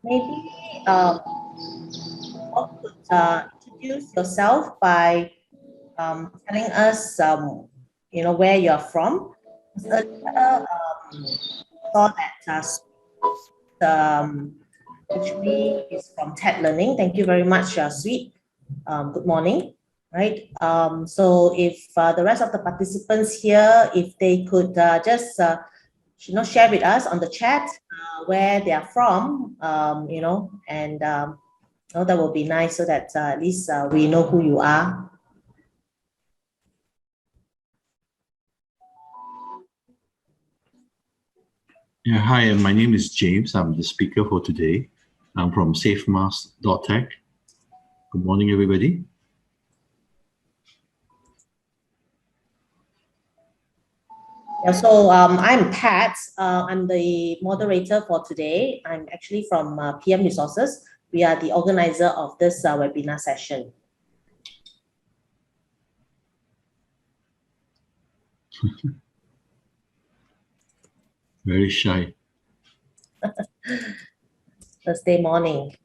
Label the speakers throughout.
Speaker 1: Maybe you could introduce yourself by telling us, where you're from. Earlier, saw that actually is from TED Learning. Thank you very much, Sweet. Good morning. Right. So if the rest of the participants here, if they could just share with us on the chat where they are from, and that will be nice so that at least we know who you are.
Speaker 2: Yeah, hi, my name is James. I'm the speaker for today. I'm from Facemasks.tech. Good morning, everybody.
Speaker 1: Yeah, so I'm Pat. I'm the moderator for today. I'm actually from PM Resources. We are the organizer of this webinar session.
Speaker 2: Very shy.
Speaker 1: Thursday morning.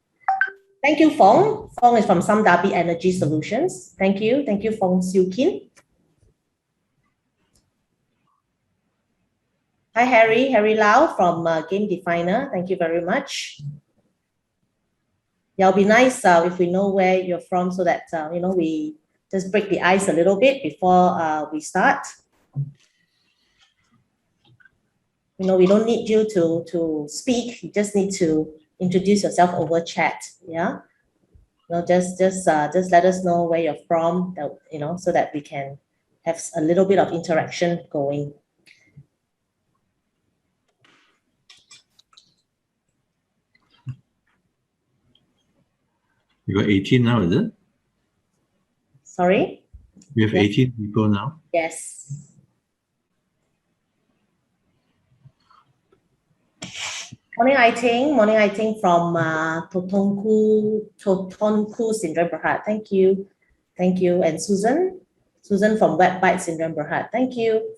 Speaker 1: Thank you, Fong. Fong is from Samdabi Energy Solutions. Thank you. Thank you, Fong Siu Kin. Hi, Harry Lau from Game Definer. Thank you very much. Yeah, it'll be nice if we know where you're from so that, we just break the ice a little bit before we start. We don't need you to speak. You just need to introduce yourself over chat. Yeah. Just let us know where you're from, so that we can have a little bit of interaction going.
Speaker 2: You got 18 now, is it?
Speaker 1: Sorry?
Speaker 2: We have 18 people now?
Speaker 1: Yes. Morning, I think from Totonku Syndrome Berhad. Thank you. Thank you. And Susan from Web Byte Syndrome Berhad. Thank you,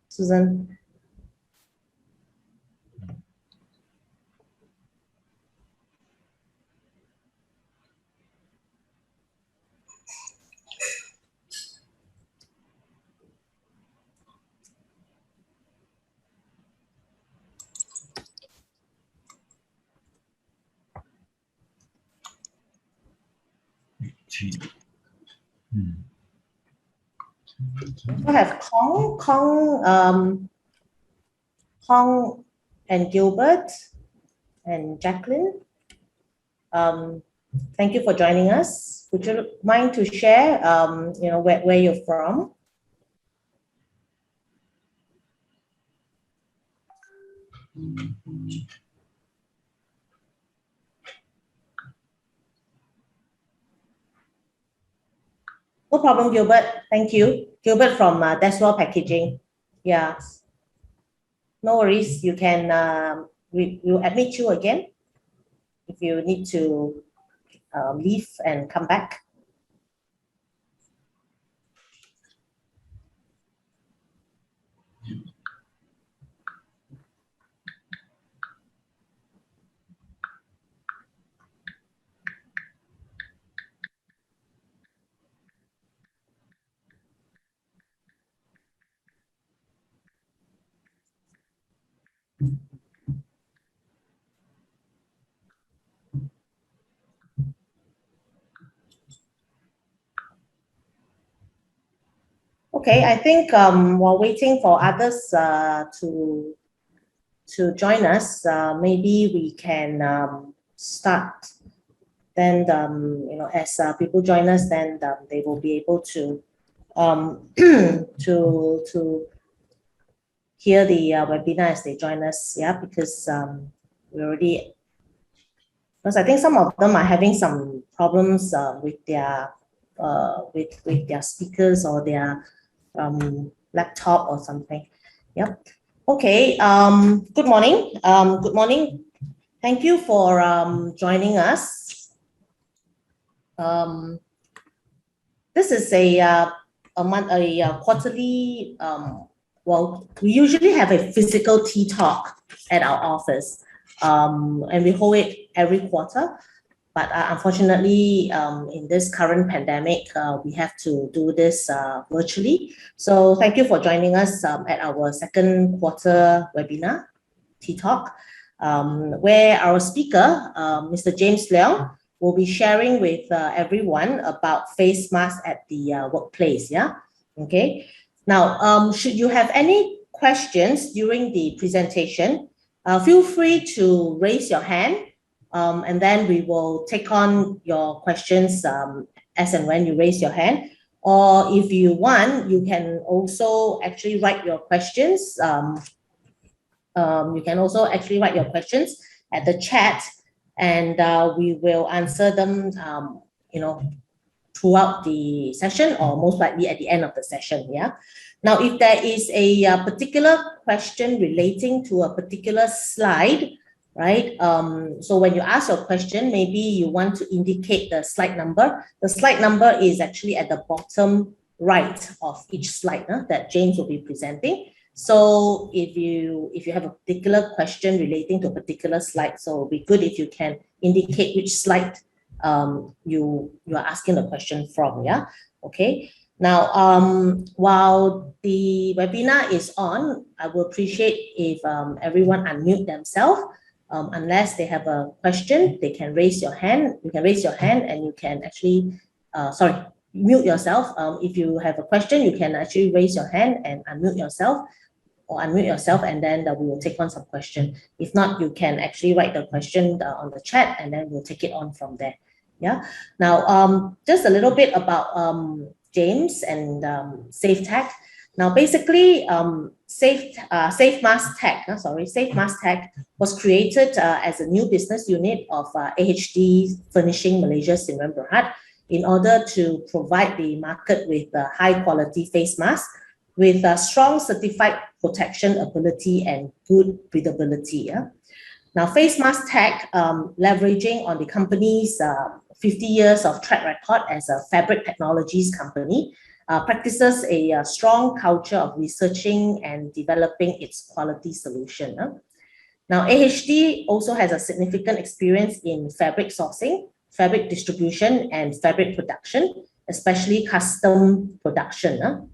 Speaker 1: Susan. We have Kong and Gilbert and Jacqueline. Thank you for joining us. Would you mind to share, where you're from? No problem, Gilbert. Thank you. Gilbert from Deswell Packaging. Yeah. No worries. You can, we'll admit you again if you need to leave and come back. Okay, I think while waiting for others to join us, maybe we can start. Then as people join us, then they will be able to to hear the webinar as they join us. Yeah, because I think some of them are having some problems with their with their speakers or their laptop or something. Yep. Okay. Good morning. Good morning. Thank you for joining us. This is a quarterly. Well, we usually have a physical tea talk at our office. and we hold it every quarter. But unfortunately, in this current pandemic, we have to do this virtually. So thank you for joining us at our second quarter webinar, T-Talk, where our speaker, Mr. James Leong, will be sharing with everyone about face masks at the workplace. Yeah. Okay. Now, should you have any questions during the presentation, feel free to raise your hand, and then we will take on your questions as and when you raise your hand. Or if you want, you can also actually write your questions. You can also actually write your questions at the chat, and we will answer them, throughout the session, or most likely at the end of the session. Yeah. Now, if there is a particular question relating to a particular slide, right? So when you ask your question, maybe you want to indicate the slide number. The slide number is actually at the bottom right of each slide that James will be presenting. So if you have a particular question relating to a particular slide, so it'll be good if you can indicate which slide you are asking the question from. Yeah. Okay. Now, while the webinar is on, I would appreciate if everyone unmute themselves. Unless they have a question, they can raise your hand. You can raise your hand, and you can actually, mute yourself. If you have a question, you can actually raise your hand and unmute yourself, and then we will take on some question. If not, you can actually write the question on the chat, and then we'll take it on from there. Yeah. Now, just a little bit about James and SafeTech. Now, basically, Facemasks Tech was created as a new business unit of AHD Furnishing Malaysia Sdn Bhd in order to provide the market with high quality face masks with strong certified protection ability and good breathability. Yeah? Now, Facemasks Tech, leveraging on the company's 50 years of track record as a fabric technologies company, practices a strong culture of researching and developing its quality solution. Now, AHD also has a significant experience in fabric sourcing, fabric distribution, and fabric production, especially custom production.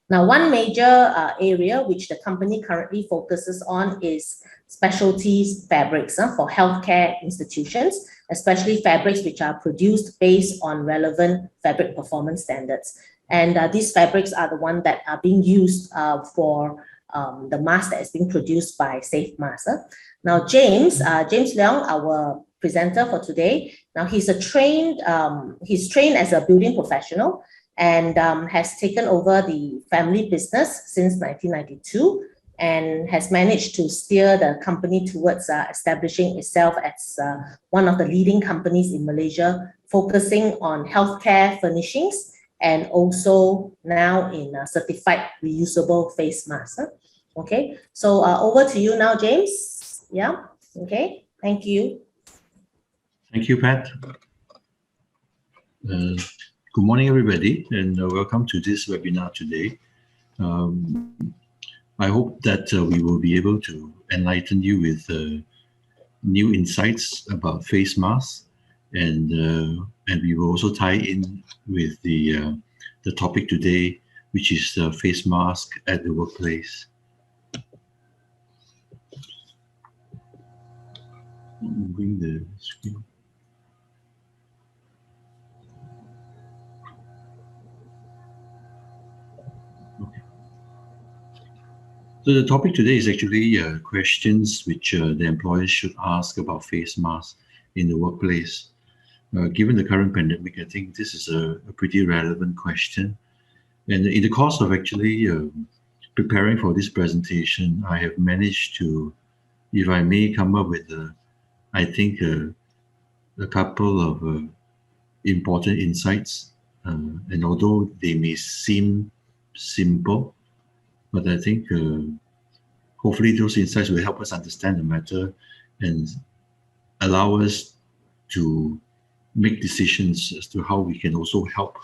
Speaker 1: Now, one major area which the company currently focuses on is specialties fabrics for healthcare institutions, especially fabrics which are produced based on relevant fabric performance standards. And these fabrics are the ones that are being used for the mask that is being produced by Facemasks. Now, James Leong, our presenter for today, now he's trained as a building professional, and has taken over the family business since 1992, and has managed to steer the company towards establishing itself as one of the leading companies in Malaysia, focusing on healthcare furnishings, and also now in certified reusable face masks. Okay, so over to you now, James. Yeah, okay, thank you.
Speaker 2: Thank you, Pat. Good morning, everybody, and welcome to this webinar today. I hope that we will be able to enlighten you with new insights about face masks, and we will also tie in with the topic today, which is face mask at the workplace. Bring the screen. So the topic today is actually questions which the employers should ask about face masks in the workplace. Given the current pandemic, I think this is a pretty relevant question. And in the course of actually preparing for this presentation, I have managed to, if I may, come up with, I think, a couple of important insights. And although they may seem simple, but I think hopefully those insights will help us understand the matter and allow us to make decisions as to how we can also help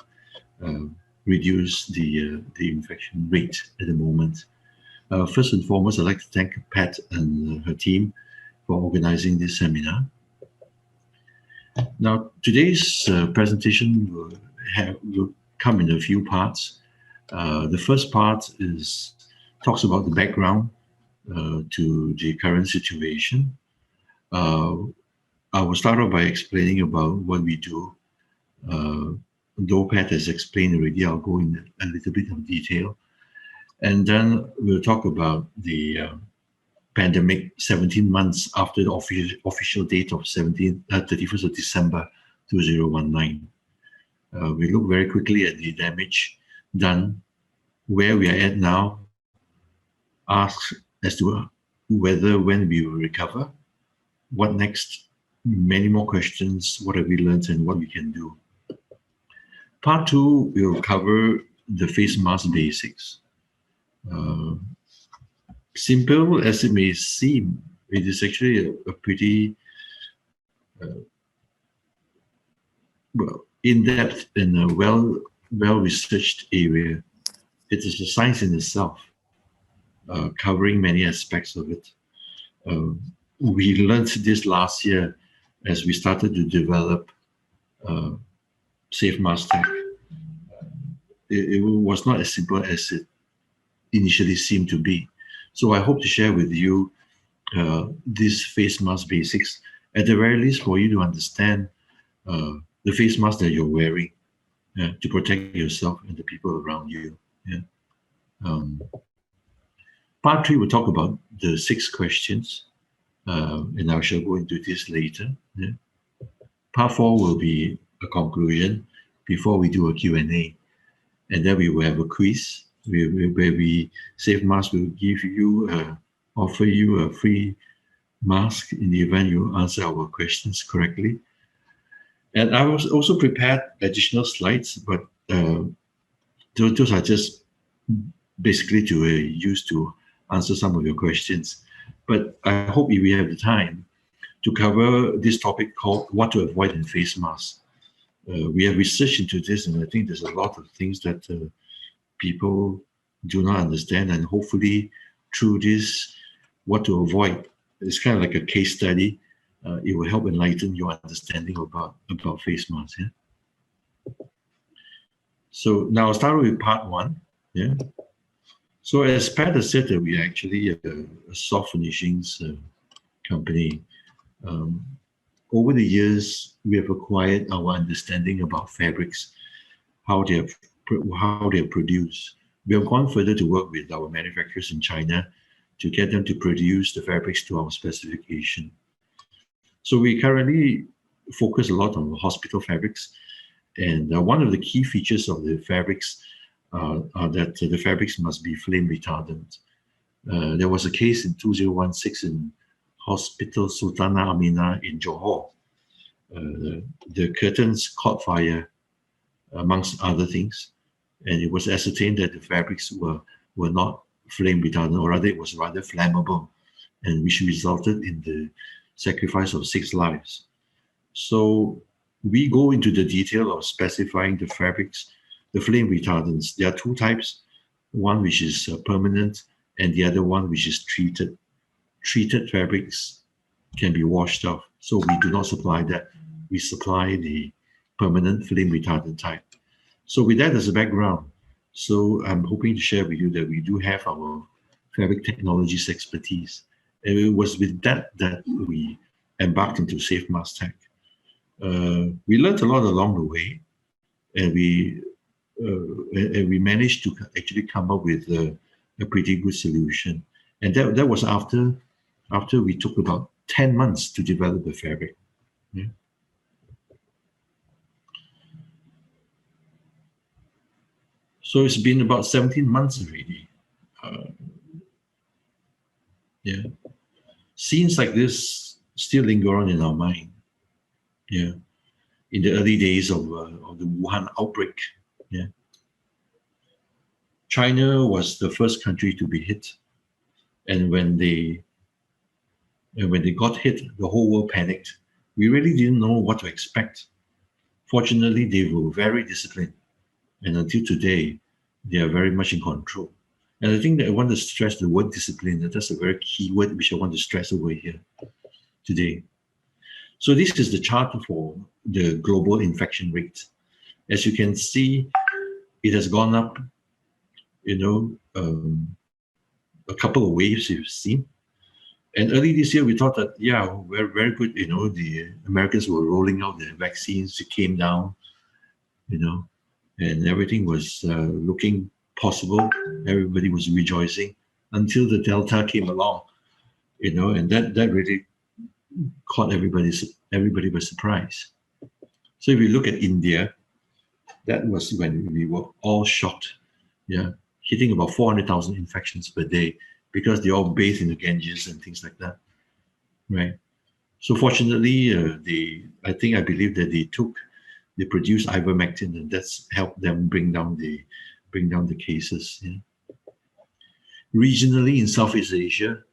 Speaker 2: reduce the infection rate at the moment. First and foremost, I'd like to thank Pat and her team for organizing this seminar. Now, today's presentation will come in a few parts. The first part talks about the background to the current situation. I will start off by explaining about what we do. Though Pat has explained already, I'll go in a little bit of detail. And then we'll talk about the pandemic 17 months after the official date of 31st of December 2019. We look very quickly at the damage done, where we are at now, ask as to whether when we will recover, what next, many more questions, what have we learned and what we can do. Part two will cover the face mask basics. Simple as it may seem, it is actually a pretty well in-depth and a well-researched area. It is a science in itself, covering many aspects of it. We learned this last year as we started to develop Safe Mask Tech. It was not as simple as it initially seemed to be. So I hope to share with you these face mask basics, at the very least for you to understand the face mask that you're wearing to protect yourself and the people around you. Part three will talk about the 6 questions, and I shall go into this later. Part 4 will be a conclusion before we do a Q&A, and then we will have a quiz where we Safe Mask will offer you a free mask in the event you answer our questions correctly. And I was also prepared additional slides, but those are just basically to use to answer some of your questions. But I hope we have the time to cover this topic called what to avoid in face masks. We have researched into this, and I think there's a lot of things that people do not understand, and hopefully through this, what to avoid, it's kind of like a case study. It will help enlighten your understanding about face masks. So now I'll start with part 1. So as Pat has said, that we are actually a soft furnishings company. Over the years, we have acquired our understanding about fabrics, how they are produced. We have gone further to work with our manufacturers in China to get them to produce the fabrics to our specification. So we currently focus a lot on hospital fabrics, and one of the key features of the fabrics are that the fabrics must be flame retardant. There was a case in 2016 in Hospital Sultanah Aminah in Johor. The curtains caught fire, amongst other things, and it was ascertained that the fabrics were not flame retardant, or rather it was rather flammable, and which resulted in the sacrifice of 6 lives. So we go into the detail of specifying the fabrics, the flame retardants. There are 2 types, one which is permanent and the other one which is treated. Treated fabrics can be washed off, so we do not supply that. We supply the permanent flame retardant type. So with that as a background, so I'm hoping to share with you that we do have our fabric technologies expertise. And it was with that we embarked into Safe Mask Tech. We learned a lot along the way, and we managed to actually come up with a pretty good solution. And that was after we took about 10 months to develop the fabric. So it's been about 17 months already. Scenes like this still linger on in our mind. In the early days of the Wuhan outbreak. China was the first country to be hit, and when they got hit, the whole world panicked. We really didn't know what to expect. Fortunately, they were very disciplined, and until today, they are very much in control. And I think that I want to stress the word discipline. That's a very key word which I want to stress over here. today. So this is the chart for the global infection rate. As you can see, it has gone up, a couple of waves you've seen. And early this year, we thought that, yeah, we're very good. The Americans were rolling out the vaccines. It came down, and everything was looking possible. Everybody was rejoicing until the Delta came along, and that really caught everybody by surprise. So if you look at India, that was when we were all shocked, hitting about 400,000 infections per day because they all bathe in the Ganges and things like that, right? So fortunately, I believe that they produced ivermectin, and that's helped them bring down the cases. Yeah. Regionally in Southeast Asia,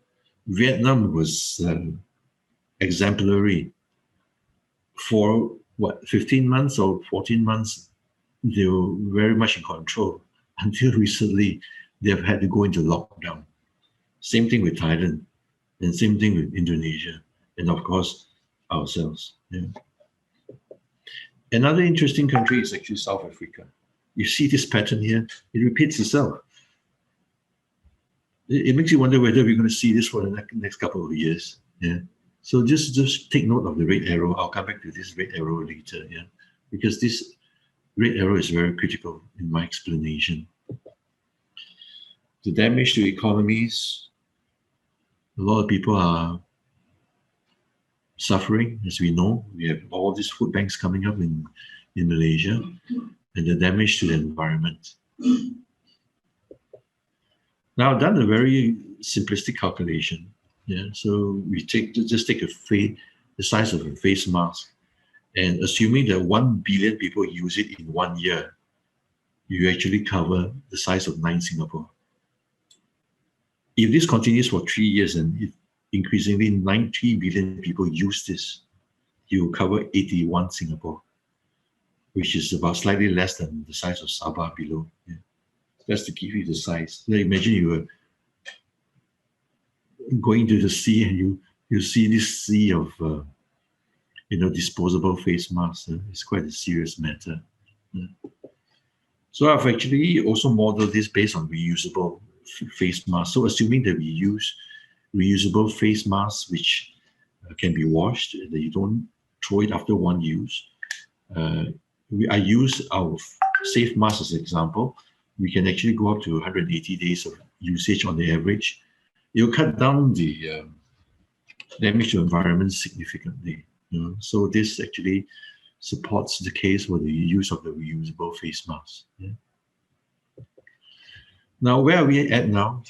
Speaker 2: Vietnam was exemplary. For 15 months or 14 months, they were very much in control until recently they've had to go into lockdown. Same thing with Thailand, and same thing with Indonesia, and of course ourselves. Yeah. Another interesting country is actually South Africa. You see this pattern here, it repeats itself. It makes you wonder whether we're going to see this for the next couple of years. Yeah. So just take note of the red arrow. I'll come back to this red arrow later. Yeah, because this red arrow is very critical in my explanation. The damage to economies. A lot of people are suffering, as we know. We have all these food banks coming up in Malaysia, and the damage to the environment. Now, I've done a very simplistic calculation. Yeah, so we just take the size of a face mask, and assuming that 1 billion people use it in 1 year, you actually cover the size of 9 Singapore. If this continues for 3 years and if increasingly 90 billion people use this, you will cover 81 Singapore, which is about slightly less than the size of Sabah below. Yeah. That's to give you the size. Now imagine you were going to the sea and you see this sea of disposable face masks. It's quite a serious matter. So I've actually also modeled this based on reusable face masks. So assuming that we use reusable face masks which can be washed, that you don't throw it after one use. I use our safe mask as an example. We can actually go up to 180 days of usage on the average. It'll cut down the damage to the environment significantly. So this actually supports the case for the use of the reusable face mask. Yeah. Now, where are we at now?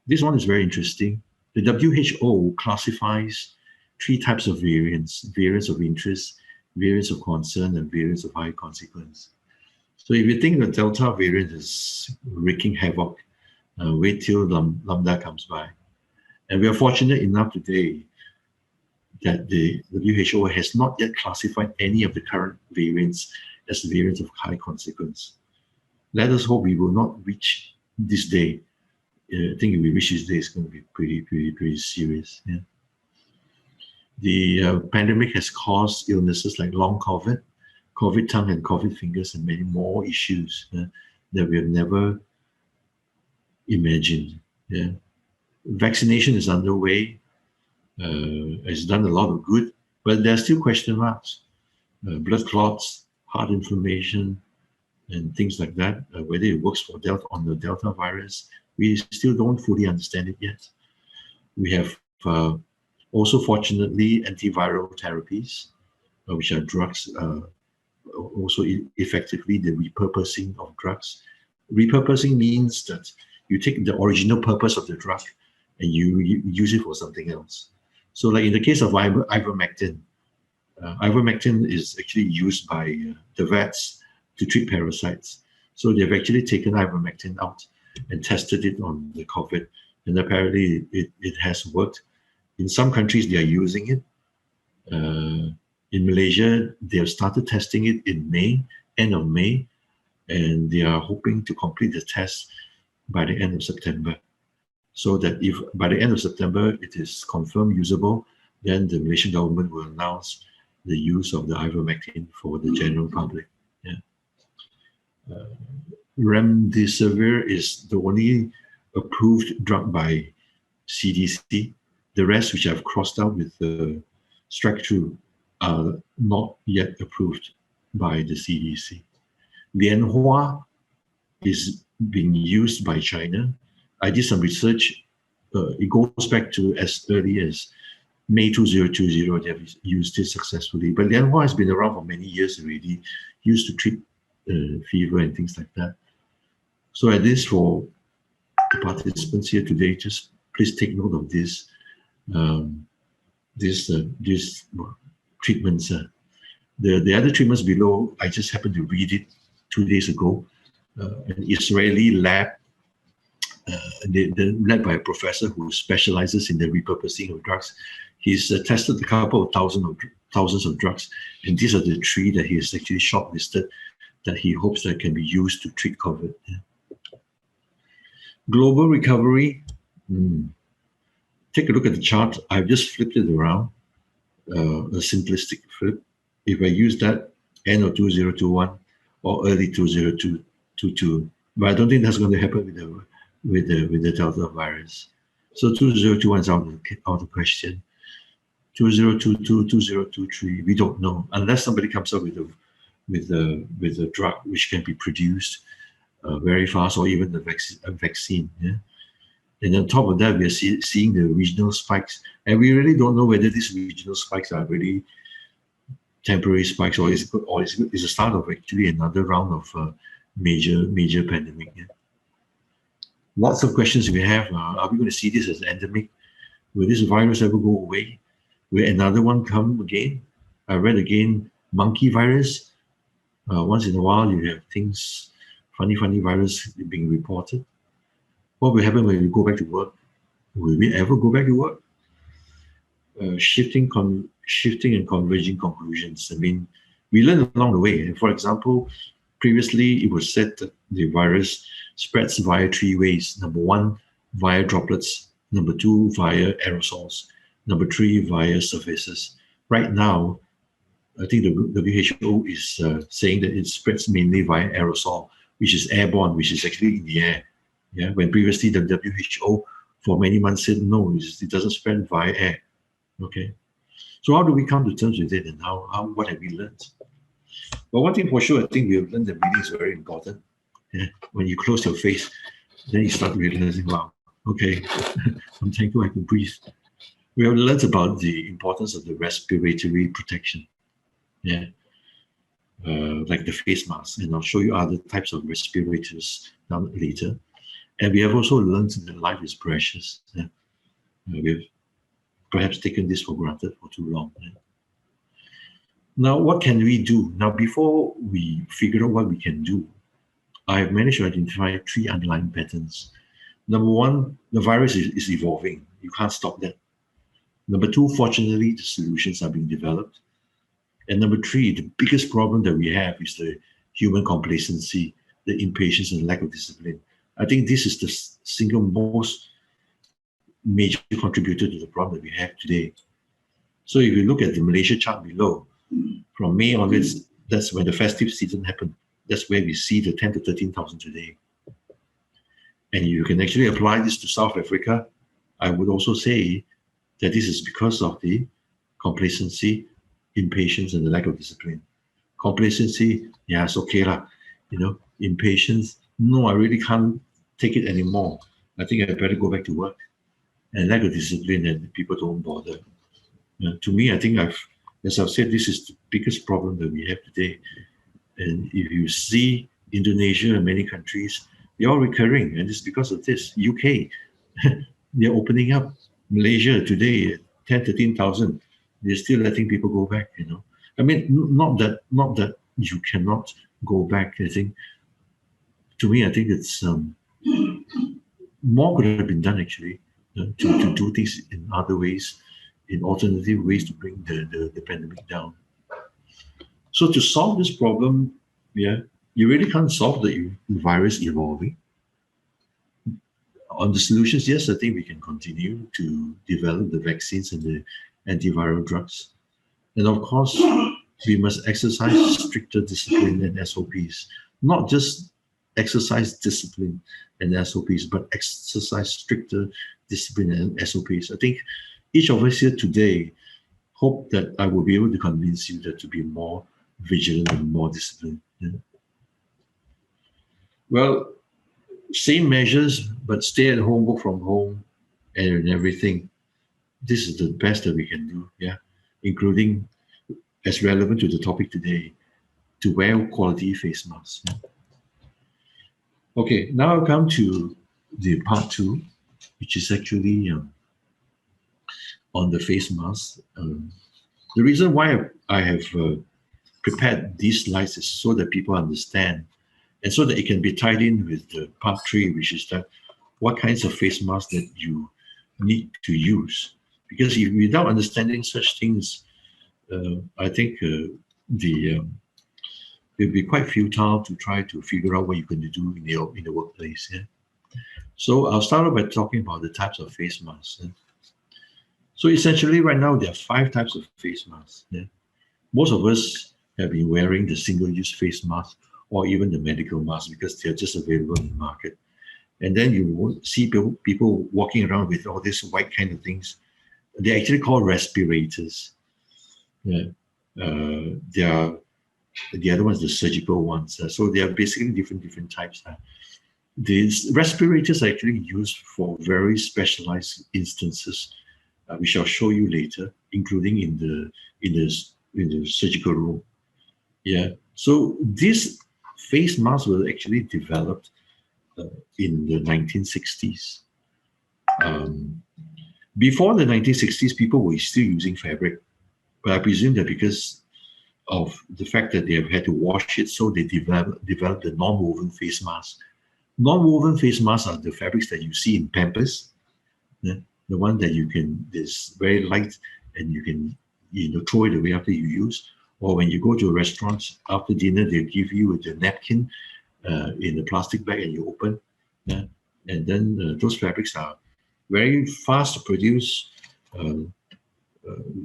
Speaker 2: This one is very interesting. The WHO classifies 3 types of variants: variants of interest, variants of concern, and variants of high consequence. So if you think the Delta variant is wreaking havoc, wait till Lambda comes by. And we are fortunate enough today that the WHO has not yet classified any of the current variants as variants of high consequence. Let us hope we will not reach this day. I think if we reach this day, it's going to be pretty serious. Yeah. The pandemic has caused illnesses like long COVID, COVID tongue and COVID fingers, and many more issues that we have never imagined. Yeah. Vaccination is underway. It's done a lot of good, but there are still question marks. Blood clots, heart inflammation, and things like that. Whether it works for on the Delta virus, we still don't fully understand it yet. We have also, fortunately, antiviral therapies, which are drugs, also effectively the repurposing of drugs. Repurposing means that you take the original purpose of the drug and you use it for something else. So like in the case of ivermectin, ivermectin is actually used by the vets to treat parasites. So they've actually taken ivermectin out and tested it on the COVID, and apparently it has worked. In some countries, they are using it. In Malaysia, they have started testing it in May, end of May, and they are hoping to complete the test by the end of September. So that if by the end of September it is confirmed usable, then the Malaysian government will announce the use of the ivermectin for the general public. Yeah. Remdesivir is the only approved drug by CDC. The rest, which I've crossed out with the strike through, are not yet approved by the CDC. Lianhua is being used by China. I did some research. It goes back to as early as May 2020, they have used it successfully. But Lianhua has been around for many years already, used to treat fever and things like that. So at this, for the participants here today, just please take note of this. These treatments. The other treatments below, I just happened to read it 2 days ago. An Israeli lab, led by a professor who specializes in the repurposing of drugs. He's tested a couple of thousands of drugs, and these are the 3 that he has actually shortlisted that he hopes that can be used to treat COVID. Yeah. Global recovery. Take a look at the chart. I've just flipped it around, a simplistic flip. If I use that end of 2021 or early 2022, but I don't think that's going to happen with the Delta virus. So 2021 is out of the question. 2022, 2023, we don't know unless somebody comes up with a drug which can be produced very fast, or even a vaccine. Yeah? And on top of that, we are seeing the regional spikes, and we really don't know whether these regional spikes are really temporary spikes, or is the start of actually another round of major pandemic. Yeah? Lots of questions we have. Are we going to see this as endemic? Will this virus ever go away? Will another one come again? I read again, monkey virus. Once in a while, you have things, funny virus being reported. What will happen when we go back to work? Will we ever go back to work? Shifting and converging conclusions. I mean, we learn along the way. For example, previously it was said that the virus spreads via 3 ways. Number 1, via droplets. Number 2, via aerosols. Number 3, via surfaces. Right now, I think the WHO is saying that it spreads mainly via aerosol, which is airborne, which is actually in the air. Yeah, when previously the WHO for many months said no, it doesn't spread via air. Okay, so how do we come to terms with it, and what have we learned? But one thing for sure, I think we have learned that breathing is very important. Yeah, when you close your face, then you start realizing, wow, okay, I'm thankful I can breathe. We have learned about the importance of the respiratory protection. Yeah, like the face mask, and I'll show you other types of respirators later. And we have also learned that life is precious. Yeah? We've perhaps taken this for granted for too long. Yeah? Now, what can we do? Now, before we figure out what we can do, I have managed to identify 3 underlying patterns. Number 1, the virus is evolving. You can't stop that. Number 2, fortunately, the solutions are being developed. And number 3, the biggest problem that we have is the human complacency, the impatience, and lack of discipline. I think this is the single most major contributor to the problem that we have today. So if you look at the Malaysia chart below, from May onwards, that's when the festive season happened. That's where we see the 10 to 13,000 today. And you can actually apply this to South Africa. I would also say that this is because of the complacency, impatience, and the lack of discipline. Complacency, yeah, it's okay lah. Impatience, no, I really can't take it anymore. I think I better go back to work. And lack of discipline, and people don't bother. To me, I think as I've said, this is the biggest problem that we have today. And if you see Indonesia and many countries, they're all recurring, and it's because of this. UK, they're opening up. Malaysia today, 10, 13,000, they're still letting people go back. I mean, not that you cannot go back. I think, to me, I think it's more could have been done actually to do things in other ways, in alternative ways to bring the pandemic down. So to solve this problem, yeah, you really can't solve the virus evolving. On the solutions, yes, I think we can continue to develop the vaccines and the antiviral drugs. And of course, we must exercise stricter discipline and SOPs, not just exercise discipline and SOPs, but exercise stricter discipline and SOPs. I think each of us here today hope that I will be able to convince you that to be more vigilant and more disciplined. Yeah. Well, same measures, but stay at home, work from home, and everything. This is the best that we can do, yeah, including, as relevant to the topic today, to wear quality face masks. Yeah. Okay, now I'll come to the part two, which is actually on the face mask. The reason why I have prepared these slides is so that people understand, and so that it can be tied in with the part three, which is that what kinds of face masks that you need to use. Because if without understanding such things, I think it'll be quite futile to try to figure out what you're going to do in the workplace. Yeah? So I'll start off by talking about the types of face masks. Yeah? So essentially right now there are 5 types of face masks. Yeah? Most of us have been wearing the single-use face mask or even the medical mask because they're just available in the market. And then you won't see people walking around with all these white kind of things. They're actually called respirators. Yeah. They are the other ones, the surgical ones. So they are basically different types. These respirators are actually used for very specialized instances, which I'll show you later, including in the surgical room. Yeah. So this face mask was actually developed in the 1960s. Before the 1960s, people were still using fabric, but I presume that because of the fact that they have had to wash it, so they developed the non-woven face mask. Non-woven face masks are the fabrics that you see in Pampers, yeah? The one that is very light and you can throw it away after you use, or when you go to restaurants after dinner, they give you the napkin in a plastic bag and you open, yeah? And then those fabrics are very fast to produce,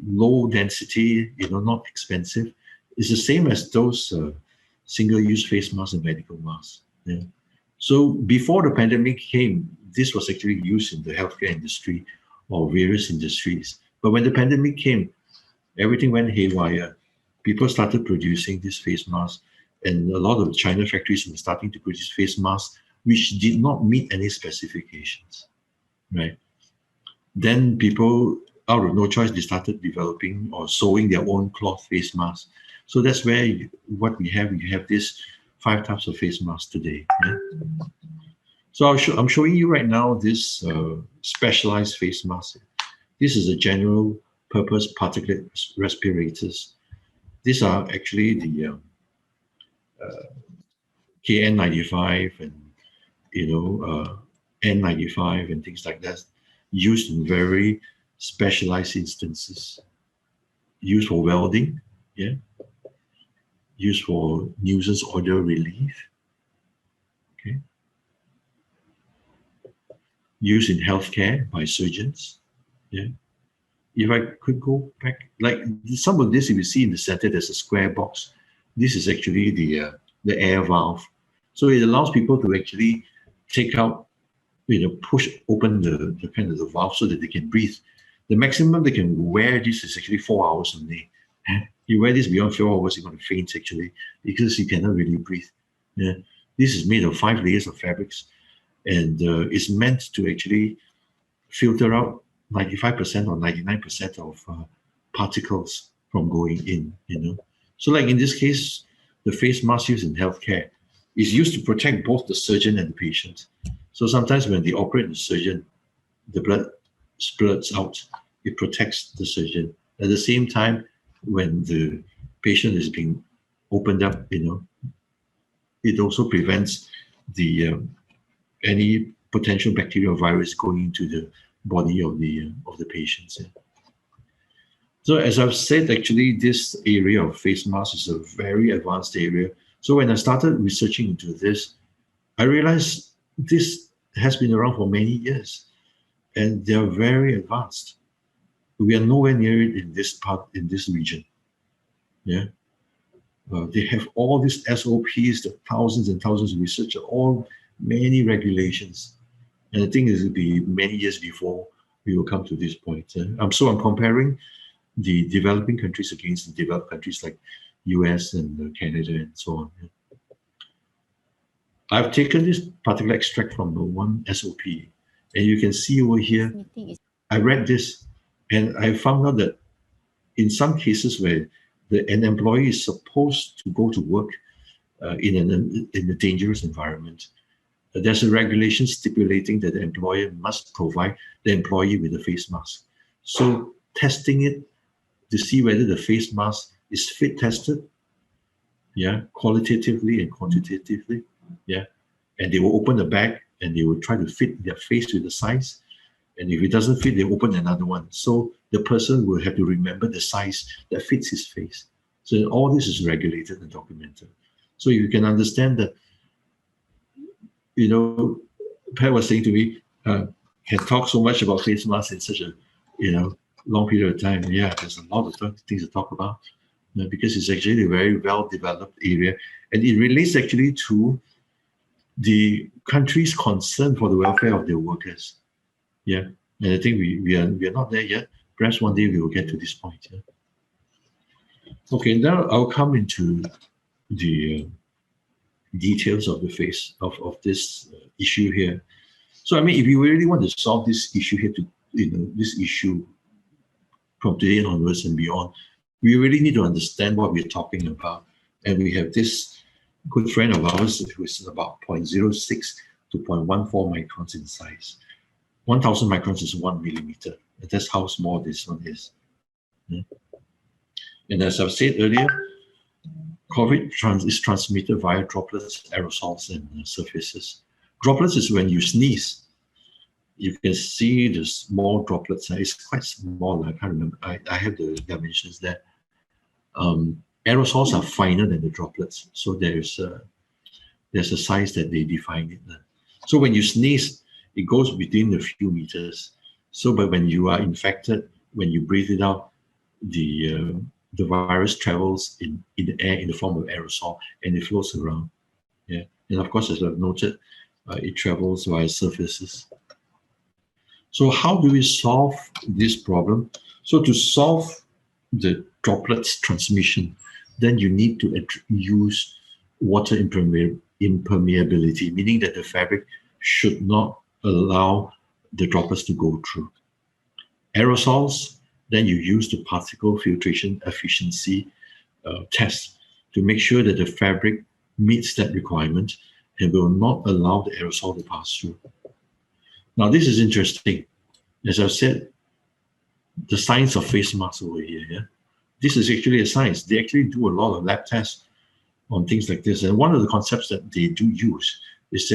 Speaker 2: low density, not expensive. It's the same as those single-use face masks and medical masks. Yeah. So before the pandemic came, this was actually used in the healthcare industry or various industries. But when the pandemic came, everything went haywire. People started producing these face masks, and a lot of China factories were starting to produce face masks which did not meet any specifications, right? Then people, out of no choice, they started developing or sewing their own cloth face masks. So that's where what we have these 5 types of face masks today. Yeah? So I'm showing you right now this specialized face mask. This is a general purpose particulate respirators. These are actually the KN95 and N95 and things like that, used in very specialized instances. Used for welding, yeah. Used for nuisance odor relief. Okay. Used in healthcare by surgeons. Yeah. If I could go back, like some of this, if you see in the center, there's a square box. This is actually the air valve. So it allows people to actually take out, push open the kind of the valve so that they can breathe. The maximum they can wear this is actually 4 hours a day. You wear this beyond 4 hours, you're going to faint actually, because you cannot really breathe. Yeah. This is made of 5 layers of fabrics, and it's meant to actually filter out 95% or 99% of particles from going in, So like in this case, the face mask used in healthcare is used to protect both the surgeon and the patient. So sometimes when they operate the surgeon, the blood splurts out, it protects the surgeon. At the same time, when the patient is being opened up, it also prevents the any potential bacterial virus going into the body of the patients. Yeah. So as I've said, actually, this area of face masks is a very advanced area. So when I started researching into this, I realized this has been around for many years, and they are very advanced. We are nowhere near it in this region. Yeah. They have all these SOPs, the thousands and thousands of research, all many regulations. And the thing is, it'll be many years before we will come to this point. I'm comparing the developing countries against the developed countries like US and Canada and so on. I've taken this particular extract from the one SOP, and you can see over here, I read this, and I found out that in some cases where an employee is supposed to go to work in a dangerous environment, there's a regulation stipulating that the employer must provide the employee with a face mask. So testing it to see whether the face mask is fit tested, yeah, qualitatively and quantitatively, yeah. And they will open the bag and they will try to fit their face with the size. And if it doesn't fit, they open another one. So the person will have to remember the size that fits his face. So all this is regulated and documented. So you can understand that, you know, Pat was saying to me, can talk so much about face masks in such a, long period of time. Yeah, there's a lot of things to talk about, because it's actually a very well-developed area. And it relates actually to the country's concern for the welfare of their workers. Yeah, and I think we are not there yet. Perhaps one day we will get to this point. Yeah? Okay, now I'll come into the details of the face of this issue here. So I mean, if you really want to solve this issue here, this issue from today onwards and beyond, we really need to understand what we're talking about. And we have this good friend of ours who is about 0.06 to 0.14 microns in size. 1,000 microns is 1 millimeter. And that's how small this one is. And as I've said earlier, COVID is transmitted via droplets, aerosols, and surfaces. Droplets is when you sneeze. You can see the small droplets. It's quite small. I can't remember. I have the dimensions there. Aerosols are finer than the droplets. So there's a size that they define it. So when you sneeze, it goes within a few meters. So but when you are infected, when you breathe it out, the virus travels in the air in the form of aerosol and it floats around. Yeah. And of course, as I've noted, it travels via surfaces. So how do we solve this problem? So to solve the droplets transmission, then you need to use water impermeability, meaning that the fabric should not allow the droplets to go through. Aerosols, then you use the particle filtration efficiency test to make sure that the fabric meets that requirement and will not allow the aerosol to pass through. Now, this is interesting. As I've said, the science of face masks over here, yeah? This is actually a science. They actually do a lot of lab tests on things like this. And one of the concepts that they do use is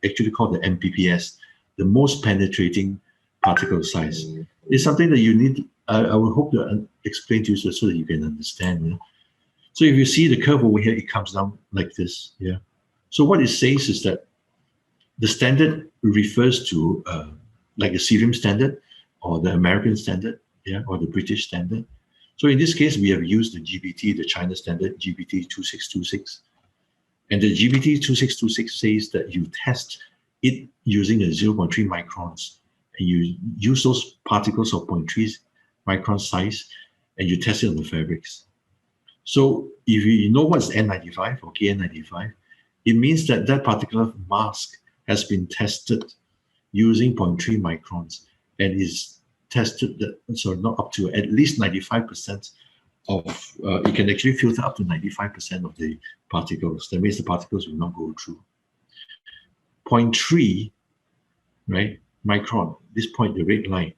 Speaker 2: actually called the MPPS, the most penetrating particle size. It's something that you need, I would hope to explain to you so that you can understand. You know? So if you see the curve over here, it comes down like this. Yeah. So what it says is that the standard refers to like the Syrian standard or the American standard, yeah, or the British standard. So in this case, we have used the GBT, the China standard, GBT 2626. And the GBT 2626 says that you test it using a 0.3 microns. And you use those particles of 0.3 micron size and you test it on the fabrics. So if you know what's N95 or KN95, it means that that particular mask has been tested using 0.3 microns and is tested that, so not up to at least 95% of, it can actually filter up to 95% of the particles. That means the particles will not go through. 0.3, right, micron, this point, the red line,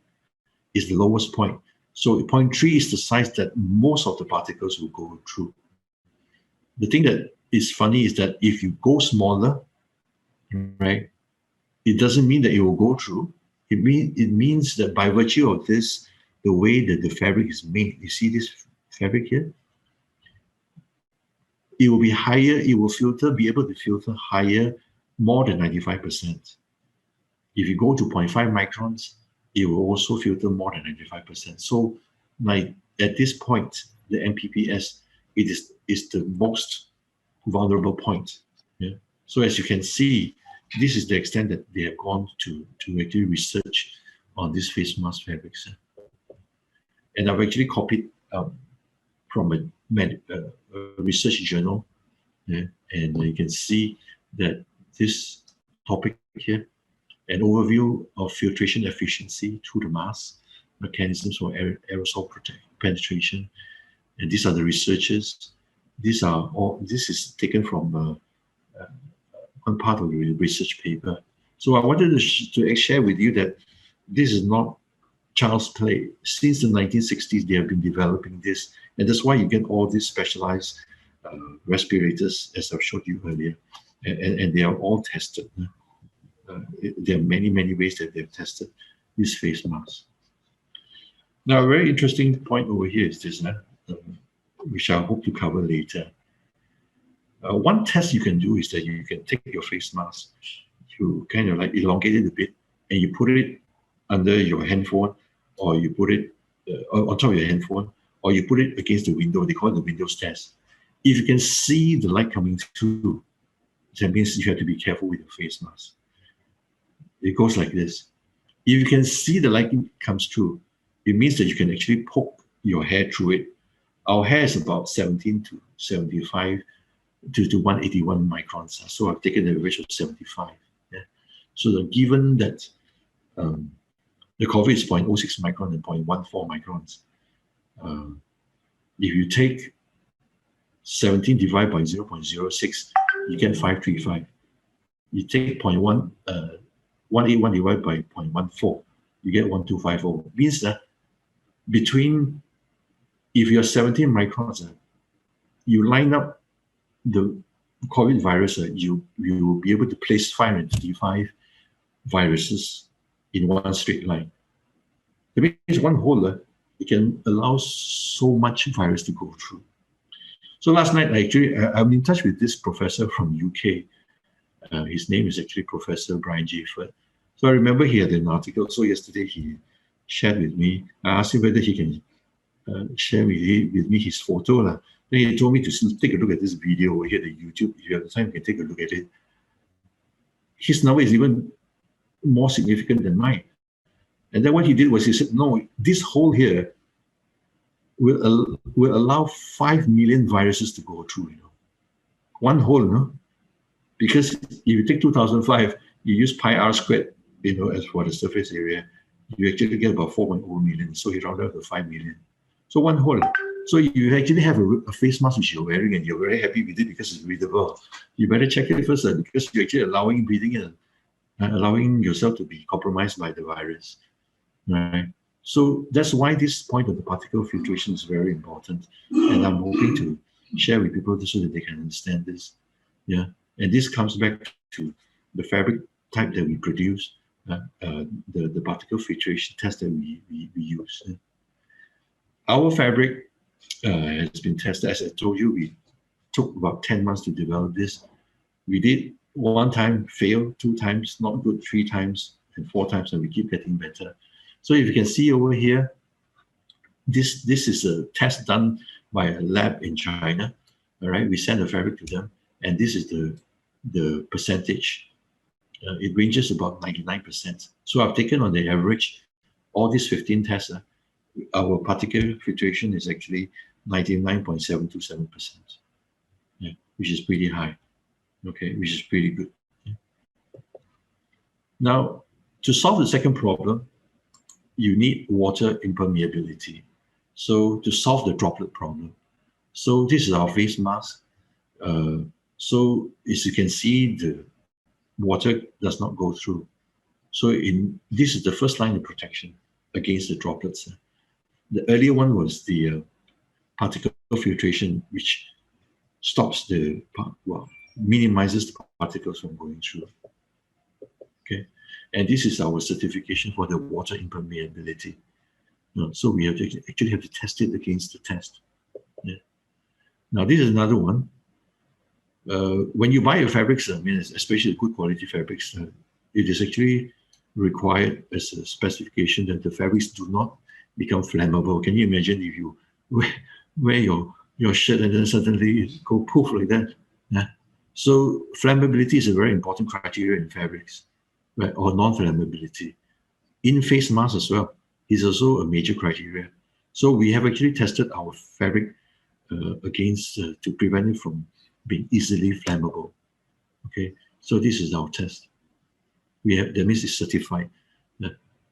Speaker 2: is the lowest point. So 0.3 is the size that most of the particles will go through. The thing that is funny is that if you go smaller, right, it doesn't mean that it will go through. It means that by virtue of this, the way that the fabric is made, you see this fabric here? It will be higher, it will filter, be able to filter higher, more than 95%. If you go to 0.5 microns, it will also filter more than 95%. So like at this point, the MPPS, is the most vulnerable point. Yeah. So as you can see, this is the extent that they have gone to actually research on these face mask fabrics. And I've actually copied from a research journal, yeah, and you can see that this topic here, an overview of filtration efficiency through the mask, mechanisms for aerosol penetration, and these are the researchers. This is taken from one part of the research paper. So I wanted to share with you that this is not child's play. Since the 1960s, they have been developing this, and that's why you get all these specialized respirators, as I've showed you earlier, and they are all tested. There are many, many ways that they've tested these face masks. Now, a very interesting point over here is this, which I hope to cover later. One test you can do is that you can take your face mask, you kind of like elongate it a bit, and you put it under your handphone, or you put it on top of your handphone, or you put it against the window. They call it the Windows test. If you can see the light coming through, that means you have to be careful with your face mask. It goes like this. If you can see the light comes through, it means that you can actually poke your hair through it. Our hair is about 17 to 75 to 181 microns. So I've taken the average of 75. Yeah. So that given that the cover is 0.06 micron and 0.14 microns, if you take 17 divided by 0.06, you get 535. You take 181 divided by 0.14, you get 1250. Means that between, if you're 17 microns, you line up the COVID virus, you will be able to place 535 viruses in one straight line. That means one hole, it can allow so much virus to go through. So last night, I'm in touch with this professor from UK. His name is actually Professor Brian J. Ford. So I remember he had an article. So yesterday he shared with me. I asked him whether he can share with me his photo. Then he told me to take a look at this video over here, the YouTube. If you have the time, you can take a look at it. His number is even more significant than mine. And then what he did was he said, no, this hole here will allow 5 million viruses to go through, One hole, Because if you take 2005, you use pi r squared, as for the surface area, you actually get about 4.0 million. So he rounded up to 5 million. So one hole. So you actually have a face mask which you're wearing and you're very happy with it because it's breathable. You better check it first because you're actually allowing breathing in, allowing yourself to be compromised by the virus. Right? So that's why this point of the particle filtration is very important. And I'm hoping to share with people so that they can understand this. Yeah. And this comes back to the fabric type that we produce, the particle filtration test that we use. Our fabric has been tested. As I told you, we took about 10 months to develop this. We did one time fail, 2 times not good, 3 times, and 4 times, and we keep getting better. So if you can see over here, this is a test done by a lab in China. All right, we send the fabric to them, and this is the percentage. It ranges about 99%. So I've taken on the average all these 15 tests. Our particle filtration is actually 99.727%, yeah, which is pretty high. Okay, which is pretty good. Yeah. Now, to solve the second problem, you need water impermeability. So to solve the droplet problem. So this is our face mask. So as you can see, the water does not go through. So this is the first line of protection against the droplets. The earlier one was the particle filtration, which stops minimizes the particles from going through. Okay, and this is our certification for the water impermeability. So we actually have to test it against the test. Yeah. Now this is another one. When you buy your fabrics, especially good quality fabrics, it is actually required as a specification that the fabrics do not become flammable. Can you imagine if you wear your shirt and then suddenly it go poof like that? Yeah. So flammability is a very important criteria in fabrics, right? Or non-flammability. In face masks as well is also a major criteria. So we have actually tested our fabric against to prevent it from being easily flammable. Okay, so this is our test. We have, that means it's certified,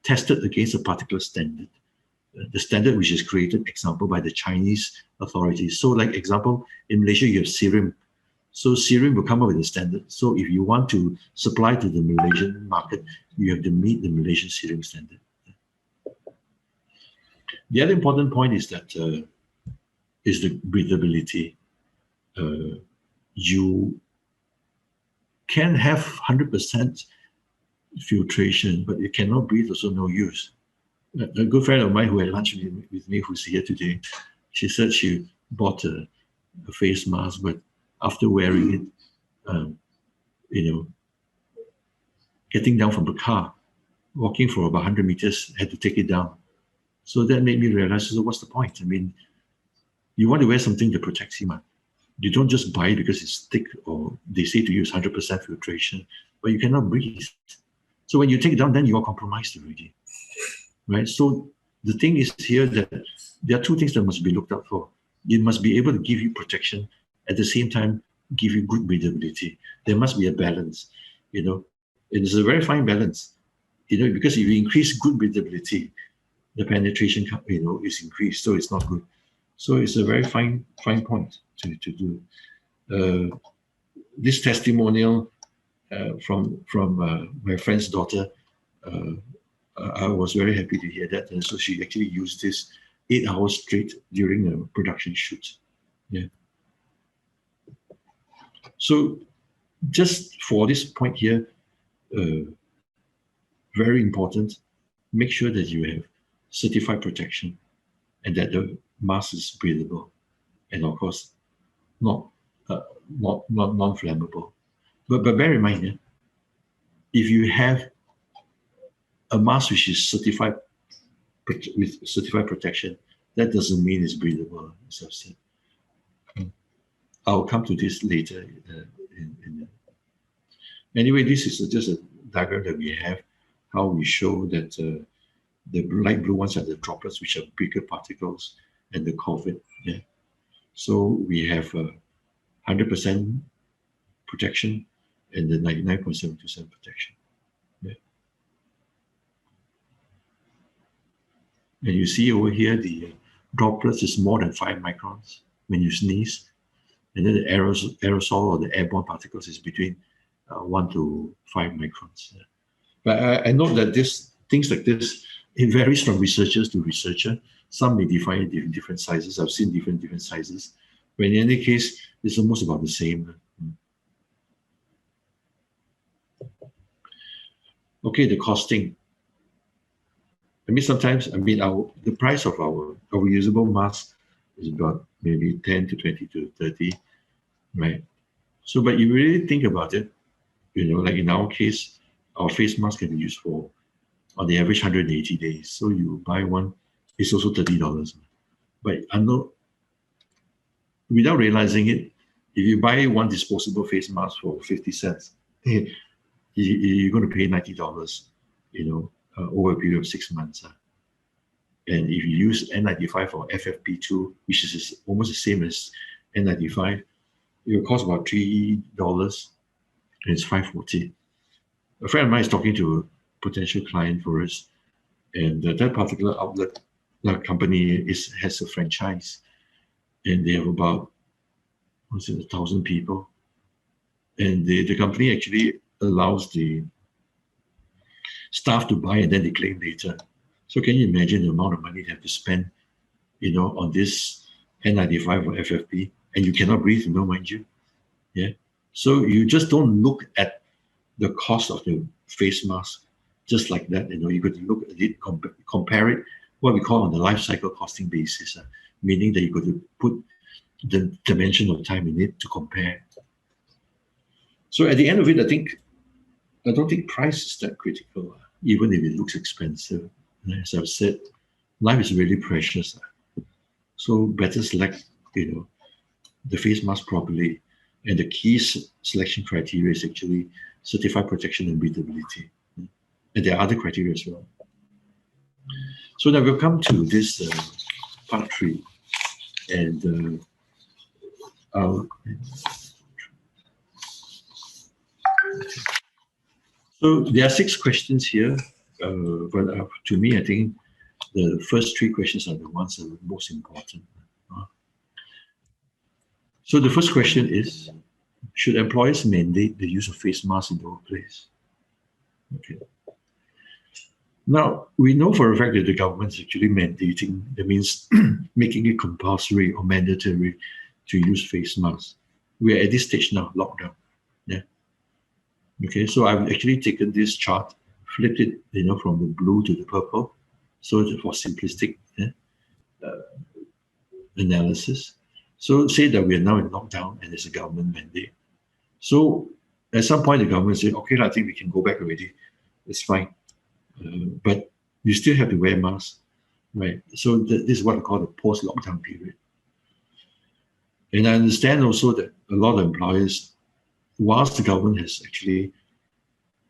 Speaker 2: tested against a particular standard. The standard which is created, example, by the Chinese authorities. So like example, in Malaysia, you have Serum. So Serum will come up with a standard. So if you want to supply to the Malaysian market, you have to meet the Malaysian Serum standard. The other important point is that is the breathability. You can have 100% filtration, but you cannot breathe, also no use. A good friend of mine who had lunch with me, who's here today, she said she bought a face mask, but after wearing it, getting down from the car, walking for about 100 meters, had to take it down. So that made me realize, so what's the point? I mean, you want to wear something that protects you, man. You don't just buy it because it's thick or they say to use 100% filtration, but you cannot breathe. So when you take it down, then you are compromised already, right? So the thing is here that there are two things that must be looked out for. It must be able to give you protection, at the same time, give you good breathability. There must be a balance, It is a very fine balance, because if you increase good breathability, the penetration, is increased, so it's not good. So it's a very fine point to do. This testimonial from my friend's daughter, I was very happy to hear that. And so she actually used this 8 hours straight during a production shoot. Yeah. So just for this point here, very important, make sure that you have certified protection and that the mask is breathable and of course not non-flammable. But bear in mind, if you have a mask which is certified with certified protection, that doesn't mean it's breathable, as I've said. I'll come to this later. Anyway, this is just a diagram that we have, how we show that the light blue ones are the droplets, which are bigger particles, and the COVID. Yeah. So we have 100% protection and the 99.7% protection. Yeah. And you see over here, the droplets is more than 5 microns when you sneeze. And then the aerosol or the airborne particles is between 1 to 5 microns. Yeah. But I know that things like this, it varies from researchers to researcher. Some may define it in different sizes. I've seen different sizes. But in any case, it's almost about the same. Okay, the costing. Sometimes, the price of our reusable mask is about maybe 10 to 20 to 30, right? So, but you really think about it, like in our case, our face mask can be used for, on the average, 180 days. So you buy one, it's also $30. But I know, without realizing it, if you buy one disposable face mask for 50 cents, you're going to pay $90, over a period of 6 months. And if you use N95 or FFP2, which is almost the same as N95, it will cost about $3, and it's $5.40. A friend of mine is talking to a potential client for us, and that particular outlet, that company has a franchise, and they have about 1,000 people, and the company actually allows the staff to buy and then they claim later. So can you imagine the amount of money they have to spend, on this N95 or FFP, and you cannot breathe, mind you. Yeah. So you just don't look at the cost of the face mask just like that. You got to look at it, compare it, what we call on the life cycle costing basis, meaning that you got to put the dimension of time in it to compare. So at the end of it, I don't think price is that critical. even if it looks expensive. And as I've said, life is really precious. So better select, the face mask properly. And the key selection criteria is actually certified protection and breathability. And there are other criteria as well. So now we'll come to this part 3. And so there are 6 questions here. But to me, I think the first 3 questions are the ones that are most important. So the first question is, should employers mandate the use of face masks in the workplace? Okay. Now, we know for a fact that the government is actually mandating, that means making it compulsory or mandatory to use face masks. We're at this stage now, lockdown. Yeah. Okay, so I've actually taken this chart, flipped it, from the blue to the purple, so for simplistic analysis. So say that we are now in lockdown and there's a government mandate. So at some point, the government said, okay, I think we can go back already. It's fine. But you still have to wear masks, right? So this is what I call the post-lockdown period. And I understand also that a lot of employers, whilst the government has actually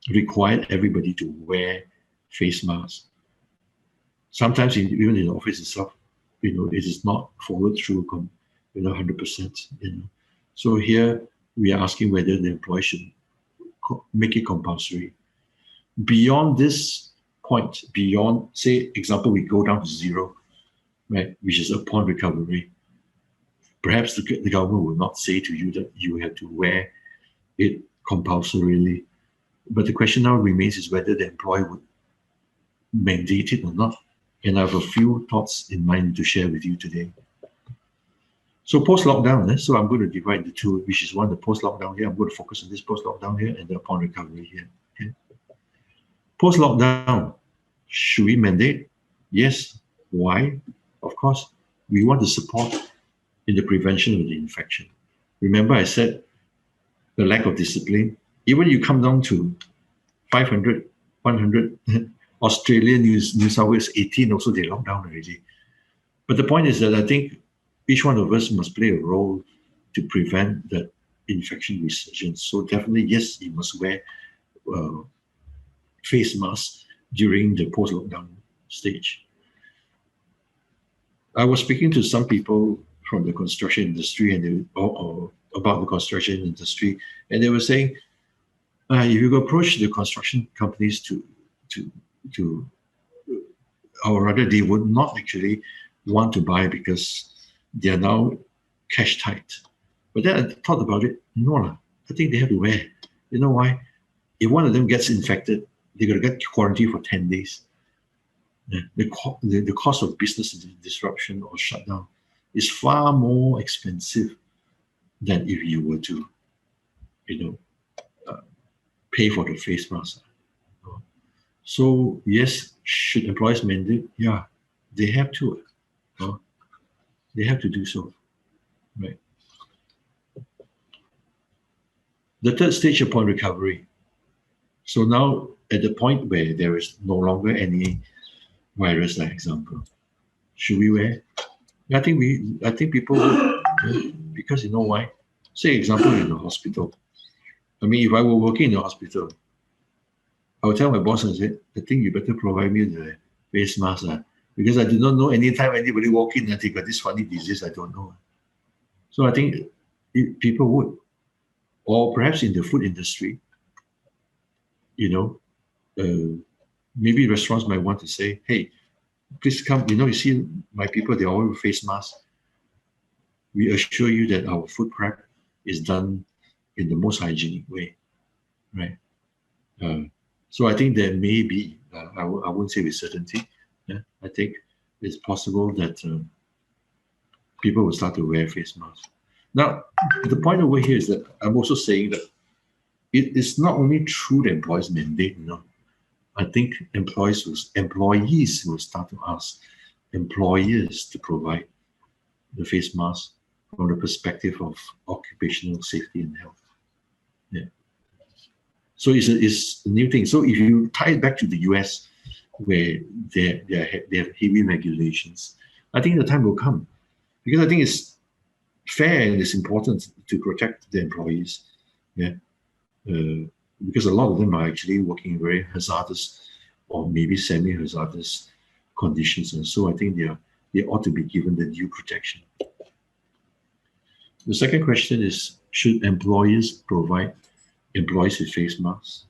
Speaker 2: required everybody to wear face masks, sometimes even in the office itself, it is not followed through, 100%. So here we are asking whether the employer should make it compulsory. Beyond this point, beyond, say, example, we go down to 0, right, which is upon recovery. Perhaps the government will not say to you that you have to wear it compulsorily. But the question now remains is whether the employer would mandate it or not. And I have a few thoughts in mind to share with you today. So post-lockdown, so I'm going to divide the two, which is one, the post-lockdown here. I'm going to focus on this post-lockdown here and the upon recovery here. Okay? Post-lockdown, should we mandate? Yes. Why? Of course, we want to support in the prevention of the infection. Remember I said the lack of discipline. Even you come down to 500, 100, Australia, New South Wales, 18 also they locked down already. But the point is that I think each one of us must play a role to prevent that infection resurgence. So definitely, yes, you must wear face masks during the post-lockdown stage. I was speaking to some people from the construction industry and or about the construction industry, and they were saying, if you approach the construction companies or rather they would not actually want to buy because they are now cash tight. But then I thought about it, no, I think they have to wear. You know why? If one of them gets infected, they're going to get quarantined for 10 days. The cost of business disruption or shutdown is far more expensive than if you were to, pay for the face mask. So yes, should employers mandate? Yeah, they have to. They have to do so, right? The third stage upon recovery. So now at the point where there is no longer any virus, like example, should we wear? I think people would, because you know why? Say example in the hospital. I mean, if I were working in the hospital, I would tell my boss and say, I think you better provide me the face mask, because I do not know anytime anybody walk in and they got this funny disease, I don't know. So I think people would, or perhaps in the food industry, maybe restaurants might want to say, hey, please come, you see my people, they all wear face masks. We assure you that our food prep is done in the most hygienic way, right? So I think there may be, I wouldn't say with certainty, I think it's possible that people will start to wear face masks. Now, the point over here is that I'm also saying that it is not only through the employer's mandate, I think employees will start to ask employers to provide the face mask from the perspective of occupational safety and health. Yeah. So it's a new thing. So if you tie it back to the US, where they have heavy regulations, I think the time will come, because I think it's fair and it's important to protect the employees. Yeah, because a lot of them are actually working in very hazardous or maybe semi-hazardous conditions, and so I think they ought to be given the due protection. The second question is, should employers provide employees with face masks?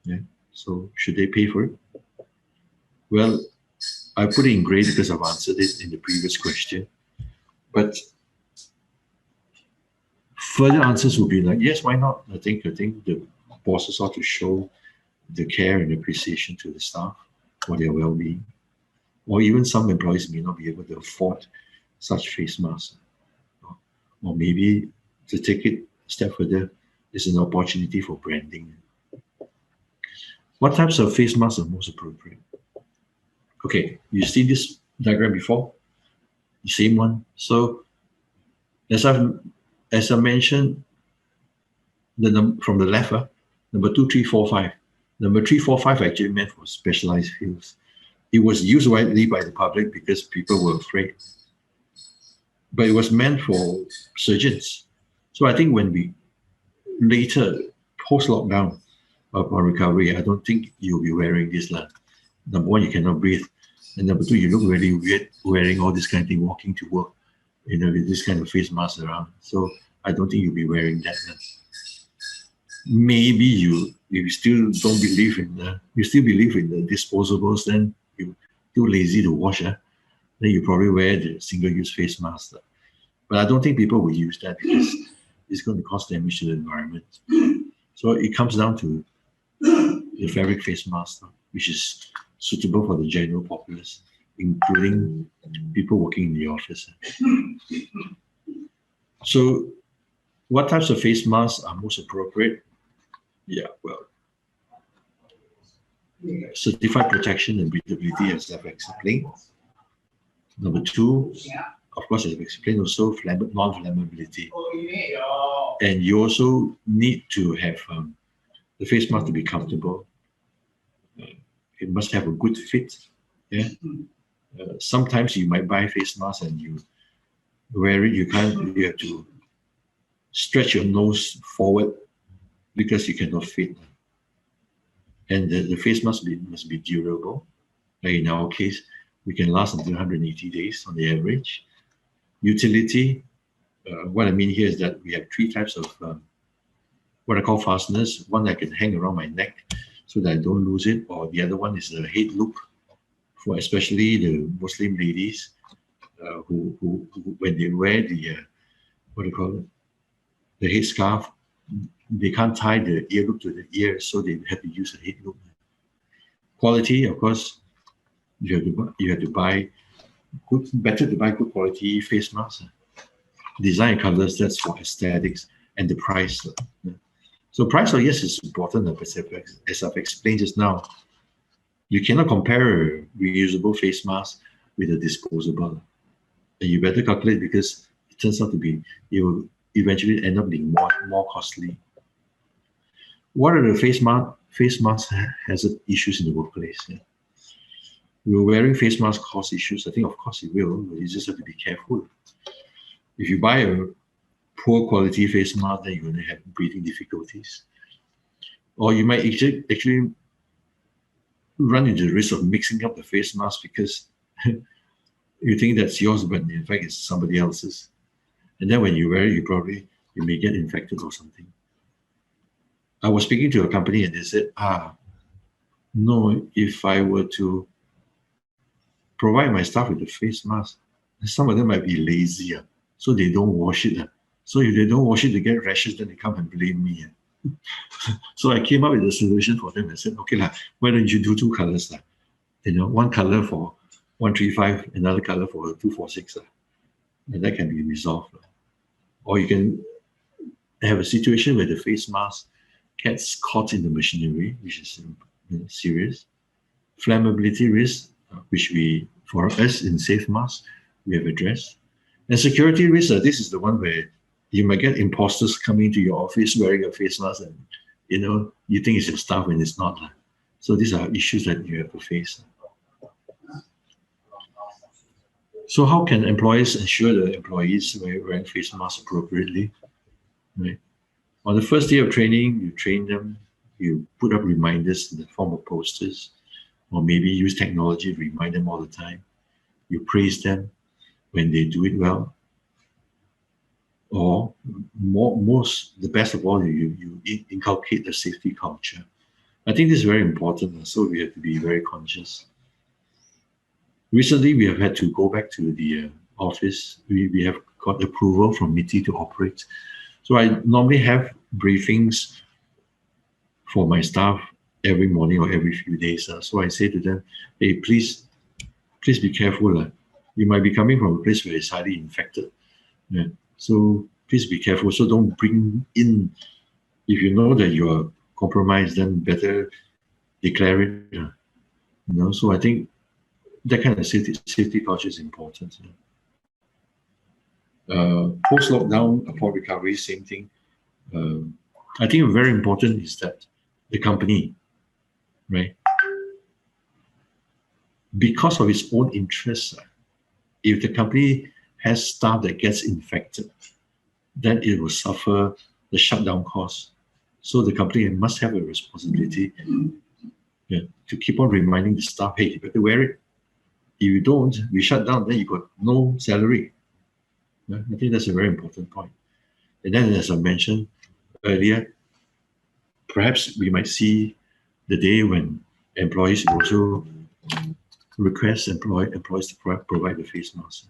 Speaker 2: Yeah. So should they pay for it? Well, I put it in gray because I've answered it in the previous question. But further answers would be like, yes, why not? I think the bosses ought to show the care and appreciation to the staff for their well-being. Or even some employees may not be able to afford such face masks. Or maybe to take it a step further, is an opportunity for branding. What types of face masks are most appropriate? Okay, you've seen this diagram before? The same one. So as I mentioned, from the left, number 2, 3, 4, 5. Number 3, 4, 5 actually meant for specialized fields. It was used widely by the public because people were afraid. But it was meant for surgeons. So I think when we later, post-lockdown, upon recovery, I don't think you'll be wearing this. Number one, you cannot breathe. And number two, you look really weird wearing all this kind of thing, walking to work, with this kind of face mask around. So I don't think you'll be wearing that. Maybe if you still don't believe you still believe in the disposables, then you're too lazy to wash, then you probably wear the single-use face mask. But I don't think people will use that because it's going to cause damage to the environment. So it comes down to the fabric face mask, which is suitable for the general populace, including people working in the office. So what types of face masks are most appropriate? Yeah, well, certified protection and breathability, as I've explained. Number 2, of course, as I've explained, also non-flammability. And you also need to have the face mask to be comfortable. It must have a good fit. Yeah. Sometimes you might buy face mask and you wear it. You have to stretch your nose forward because you cannot fit. And the face mask must be durable. Like in our case, we can last until 180 days on the average. Utility, what I mean here is that we have 3 types of what I call fasteners. One that can hang around my neck so that I don't lose it, or the other one is the head loop for especially the Muslim ladies who when they wear the the headscarf, they can't tie the ear loop to the ear, so they have to use a head loop. Quality, of course, you have to buy better to buy good quality face masks. Design colors, that's for aesthetics, and the price. So price, yes, is important, as I've explained just now. You cannot compare a reusable face mask with a disposable. And you better calculate because it turns out to be, it will eventually end up being more costly. What are the face mask hazard issues in the workplace? Yeah. Will wearing face masks cause issues? I think of course it will, but you just have to be careful. If you buy a poor quality face mask, then you're going to have breathing difficulties. Or you might actually run into the risk of mixing up the face mask because you think that's yours, but in fact it's somebody else's. And then when you wear it, you may get infected or something. I was speaking to a company and they said, no, if I were to provide my staff with a face mask, some of them might be lazy, so they don't wash it. So if they don't wash it, they get rashes, then they come and blame me. So I came up with a solution for them and said, okay, why don't you do 2 colors? One color for 135, another color for 246. And that can be resolved. Or you can have a situation where the face mask gets caught in the machinery, which is serious. Flammability risk, which for us in safe masks, we have addressed. And security risk, this is the one where you might get imposters coming to your office wearing a face mask and you think it's your staff when it's not. So these are issues that you have to face. So how can employers ensure the employees wearing face masks appropriately? Right. On the first day of training, you train them, you put up reminders in the form of posters, or maybe use technology to remind them all the time. You praise them when they do it well. Or the best of all, you inculcate the safety culture. I think this is very important, so we have to be very conscious. Recently, we have had to go back to the office. We have got approval from MITI to operate. So I normally have briefings for my staff every morning or every few days. So I say to them, hey, please be careful. You might be coming from a place where it's highly infected. Yeah. So please be careful. So don't bring in, if you know that you are compromised, then better declare it. So I think that kind of safety culture is important. Post-lockdown, upon recovery, same thing. I think very important is that the company, right, because of its own interests, if the company has staff that gets infected, then it will suffer the shutdown costs. So the company must have a responsibility to keep on reminding the staff, hey, you better wear it. If you don't, we shut down, then you got no salary. I think that's a very important point. And then, as I mentioned earlier, perhaps we might see the day when employees also request employees to provide the face mask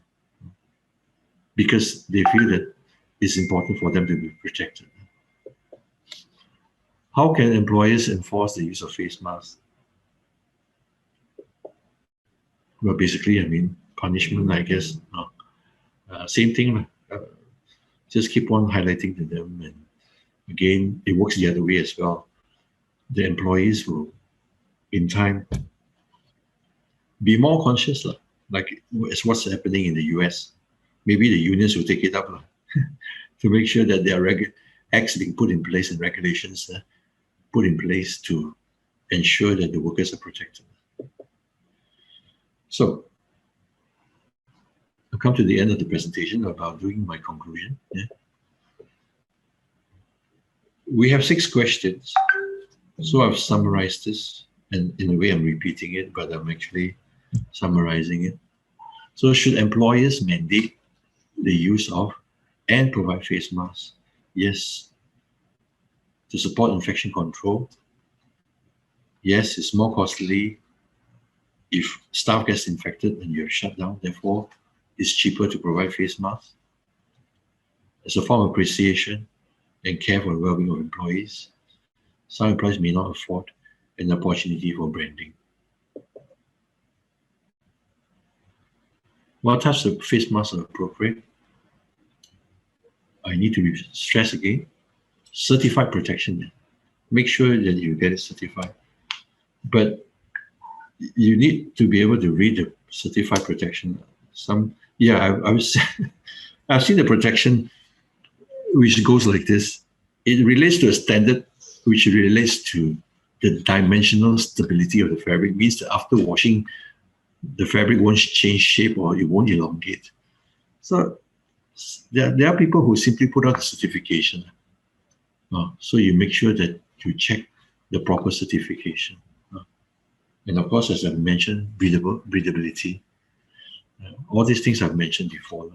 Speaker 2: because they feel that it's important for them to be protected. How can employers enforce the use of face masks? Well, basically, I mean, punishment, I guess. Same thing. Just keep on highlighting to them. And again, it works the other way as well. The employees will, in time, be more conscious, like it's what's happening in the US. Maybe the unions will take it up to make sure that there are acts being put in place and regulations put in place to ensure that the workers are protected. So I've come to the end of the presentation about doing my conclusion. We have 6 questions. So I've summarized this, and in a way I'm repeating it, but I'm actually summarizing it. So should employers mandate the use of and provide face masks? Yes. To support infection control? Yes, it's more costly if staff gets infected and you have shut down. Therefore, it's cheaper to provide face masks. As a form of appreciation and care for the well-being of employees, some employees may not afford an opportunity for branding. What types of face masks are appropriate? I need to stress again, certified protection. Make sure that you get it certified. But you need to be able to read the certified protection. I've seen the protection which goes like this. It relates to a standard which relates to the dimensional stability of the fabric. Means that after washing, the fabric won't change shape or it won't elongate. So there are people who simply put out the certification. So you make sure that you check the proper certification. And of course, as I mentioned, breathability. All these things I've mentioned before.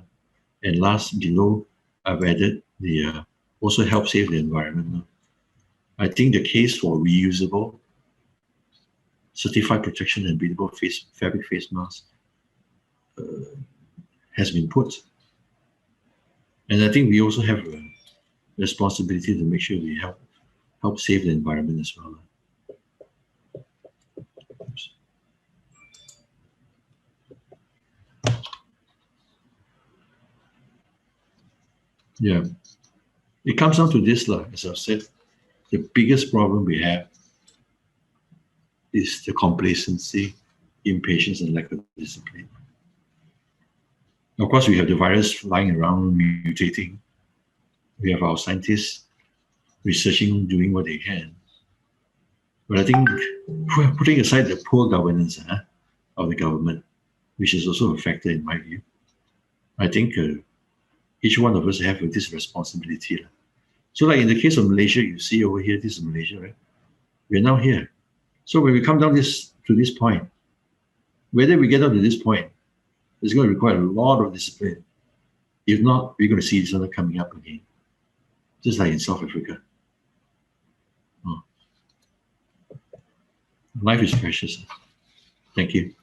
Speaker 2: And last, below, I've added the also help save the environment. I think the case for reusable, certified protection and breathable fabric face masks has been put. And I think we also have a responsibility to make sure we help save the environment as well. Oops. Yeah, it comes down to this, as I've said, the biggest problem we have is the complacency, impatience, and lack of discipline. Of course, we have the virus flying around, mutating. We have our scientists researching, doing what they can. But I think putting aside the poor governance of the government, which is also a factor in my view, I think each one of us have this responsibility. So like in the case of Malaysia, you see over here, this is Malaysia, right? We're now here. So when we come down to this point, whether we get down to this point, it's going to require a lot of discipline. If not, we're going to see this other coming up again, just like in South Africa. Oh. Life is precious. Thank you.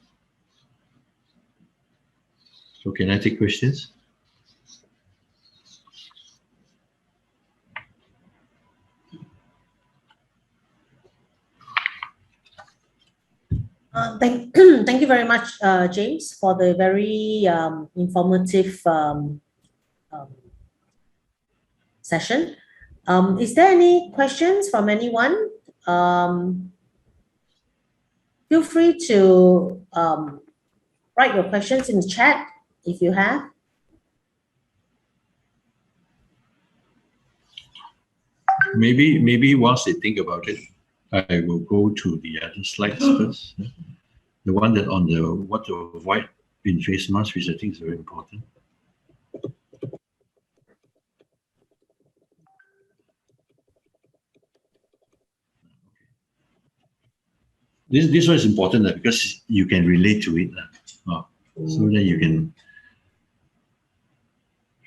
Speaker 2: So can I take questions?
Speaker 1: Thank you very much, James, for the very informative session. Is there any questions from anyone? Feel free to write your questions in the chat if you have.
Speaker 2: Maybe whilst they think about it, I will go to the other slides first. The one that on the what to avoid in face masks, which I think is very important. This one is important because you can relate to it. So that you can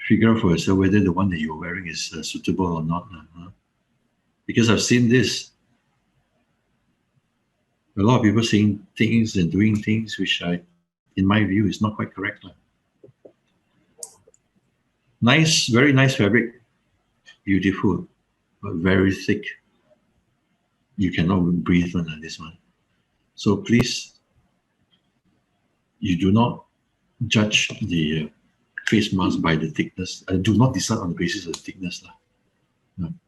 Speaker 2: figure out for yourself whether the one that you're wearing is suitable or not. Because I've seen this. A lot of people saying things and doing things which in my view, is not quite correct. Nice, very nice fabric, beautiful, but very thick. You cannot breathe on this one. So please, you do not judge the face mask by the thickness. Do not decide on the basis of the thickness.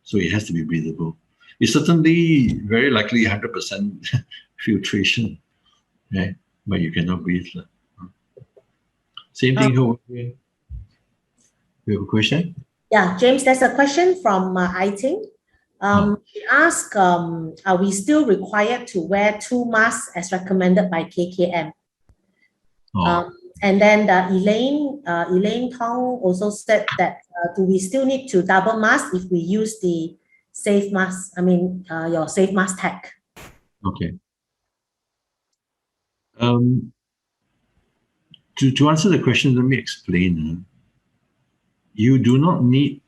Speaker 2: So it has to be breathable. It's certainly very likely 100% filtration, right? But you cannot breathe. Same thing here. You have a question?
Speaker 1: Yeah, James, there's a question from Aiting. She asked, are we still required to wear 2 masks as recommended by KKM? And then Elaine Tong also said that, do we still need to double mask if we use the safe mask, your safe mask tag?
Speaker 2: Okay. To answer the question, let me explain. You do not need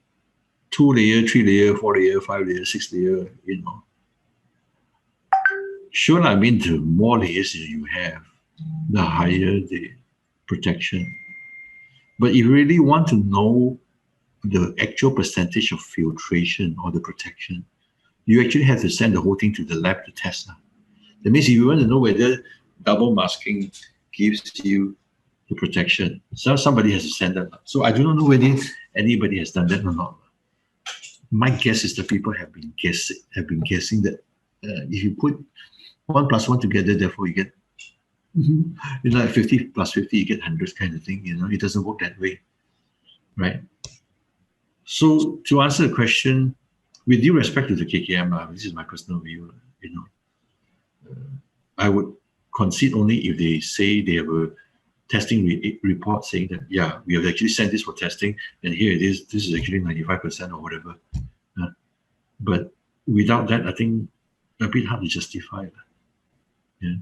Speaker 2: 2 layer, 3 layer, 4 layer, 5 layer, 6 layer, Sure, the more layers you have, the higher the protection. But if you really want to know the actual percentage of filtration or the protection, you actually have to send the whole thing to the lab to test. That means if you want to know whether double masking gives you the protection, so somebody has to send that. So I do not know whether anybody has done that or not. My guess is that people have been guessing that if you put 1 + 1 together, therefore you get 50 + 50, you get 100 kind of thing. It doesn't work that way, right? So to answer the question, with due respect to the KKM, this is my personal view. I would concede only if they say they have a testing report saying that, yeah, we have actually sent this for testing, and here it is. This is actually 95% or whatever. But without that, I think a bit hard to justify. Yeah.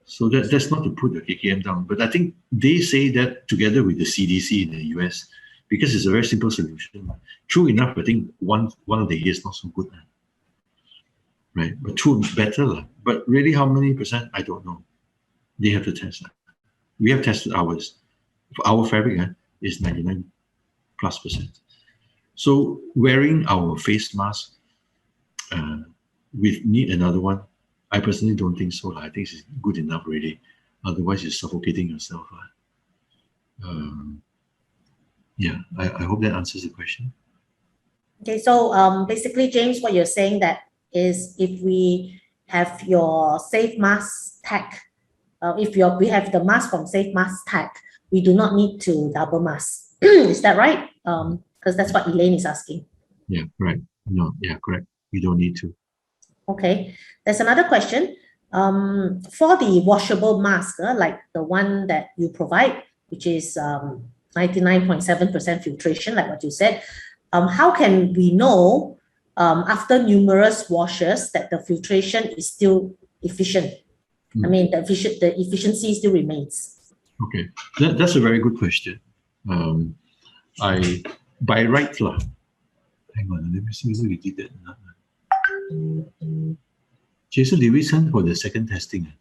Speaker 2: So that's not to put the KKM down, but I think they say that together with the CDC in the US, because it's a very simple solution. True enough, I think one of the years not so good, right? But 2 better. But really, how many percent? I don't know. They have to test. We have tested ours. Our fabric is 99+%. So wearing our face mask, we need another one. I personally don't think so. I think it's good enough already. Otherwise, you're suffocating yourself. Yeah, I hope that answers the question.
Speaker 1: Okay, so basically, James, what you're saying that is if we have your safe mask tag, if we have the mask from safe mask tag, we do not need to double mask. Is that right? Because that's what Elaine is asking.
Speaker 2: Yeah, right. No, yeah, correct. You don't need to.
Speaker 1: Okay, there's another question. For the washable mask, like the one that you provide, which is 99.7% filtration, like what you said, how can we know after numerous washes that the filtration is still efficient? I mean, the efficiency still remains.
Speaker 2: Okay, that's a very good question. I by right lah. Hang on, let me see who you did that. Jason, did we send for the second testing?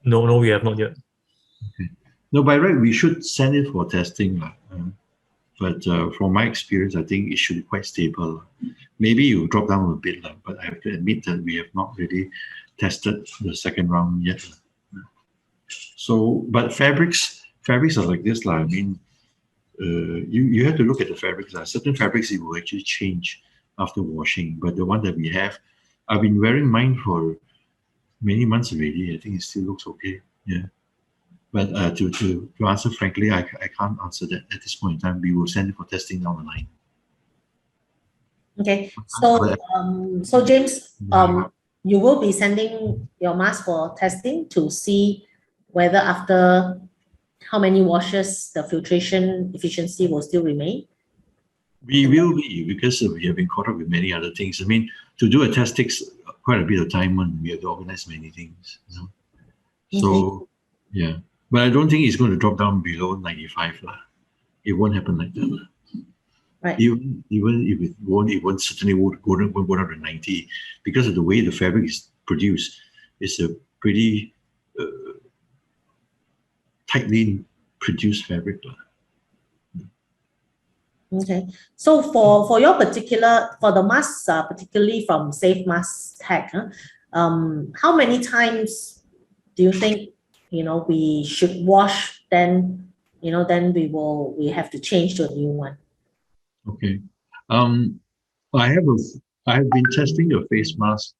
Speaker 3: No, we have not yet.
Speaker 2: Okay. No, by right, we should send it for testing. But from my experience, I think it should be quite stable. Maybe you drop down a bit, but I have to admit that we have not really tested the second round yet. So, but fabrics are like this. I mean, you have to look at the fabrics. Certain fabrics, it will actually change after washing. But the one that we have, I've been wearing mine for many months already. I think it still looks okay. Yeah. But to answer frankly, I can't answer that at this point in time. We will send it for testing down the line.
Speaker 1: Okay, so James, you will be sending your mask for testing to see whether after how many washes the filtration efficiency will still remain?
Speaker 2: We will be, because we have been caught up with many other things. I mean, to do a test takes quite a bit of time when we have to organize many things. You know? So, yeah. But I don't think it's going to drop down below 95. It won't happen like that.
Speaker 1: Right.
Speaker 2: Even if it won't certainly won't go down to 90, because of the way the fabric is produced. It's a pretty tightly produced fabric.
Speaker 1: Okay, so for your particular, for the masks, particularly from Facemasks Tech, how many times do you think, we should wash, then, then we have to change to a new one?
Speaker 2: Okay. I have been testing a face mask.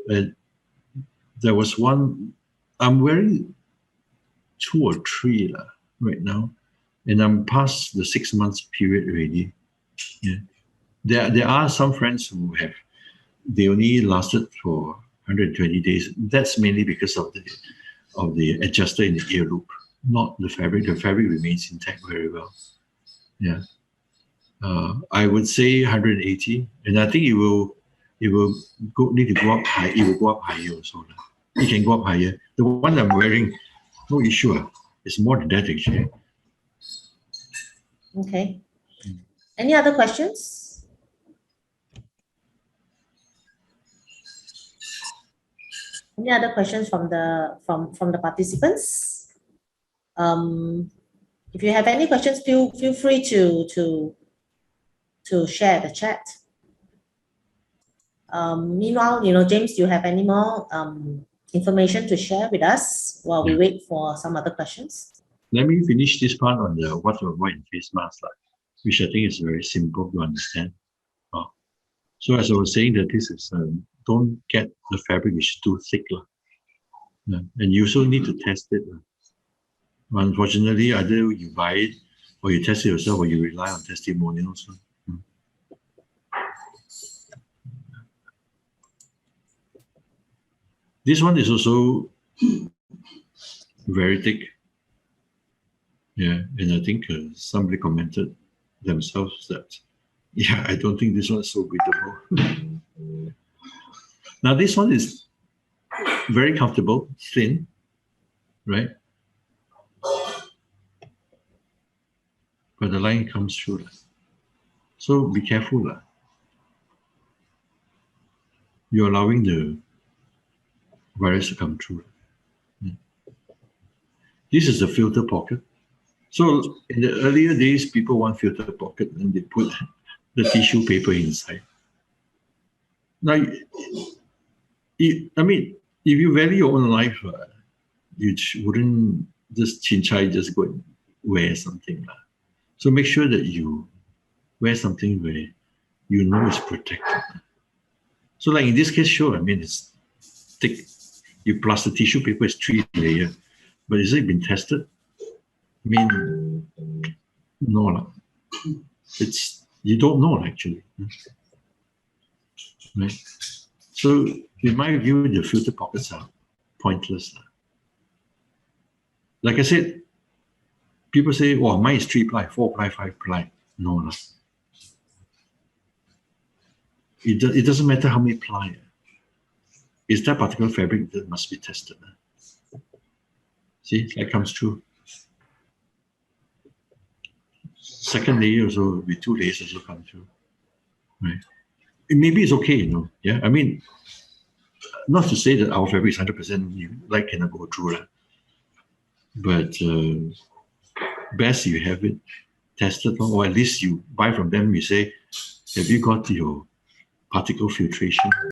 Speaker 2: There was one, I'm wearing 2 or 3 right now, and I'm past the 6 months period already. Yeah. There are some friends who they only lasted for 120 days. That's mainly because of the adjuster in the ear loop, not the fabric. The fabric remains intact very well. Yeah. I would say 180, and I think it will need to go up high. It will go up higher also. It can go up higher. The one I'm wearing, no issue. It's more than that actually.
Speaker 1: Okay. Any other questions? Any other questions from the participants? If you have any questions, feel free to share the chat. Meanwhile, James, do you have any more information to share with us while we wait for some other questions?
Speaker 2: Let me finish this part on the what to avoid in face mask, which I think is very simple to understand. So as I was saying, that this is don't get the fabric which is too thick, and you also need to test it. Unfortunately, either you buy it or you test it yourself, or you rely on testimonials. This one is also very thick. Yeah, and I think somebody commented themselves that, yeah, I don't think this one is so breathable. Now this one is very comfortable, thin, right? But the line comes through. So be careful. You're allowing the virus to come through. This is the filter pocket. So in the earlier days, people want filter pocket and they put the tissue paper inside. Now, I mean, if you value your own life, you wouldn't just chin-chai just go and wear something. So make sure that you wear something where you know it's protected. So like in this case, sure, I mean, it's thick. You plus the tissue paper is 3 layer, but has it been tested? I mean, no. You don't know actually. Right? So in my view, the filter pockets are pointless. Like I said, people say, "Oh, mine is 3-ply, 4-ply, 5-ply." No. It doesn't matter how many ply. It's that particular fabric that must be tested. See, that comes true. Second layer also with 2 layers also come through. Right. Maybe it's okay, Yeah. I mean, not to say that our fabric is 100% light cannot go through that. But best you have it tested, or at least you buy from them, you say, have you got your particle filtration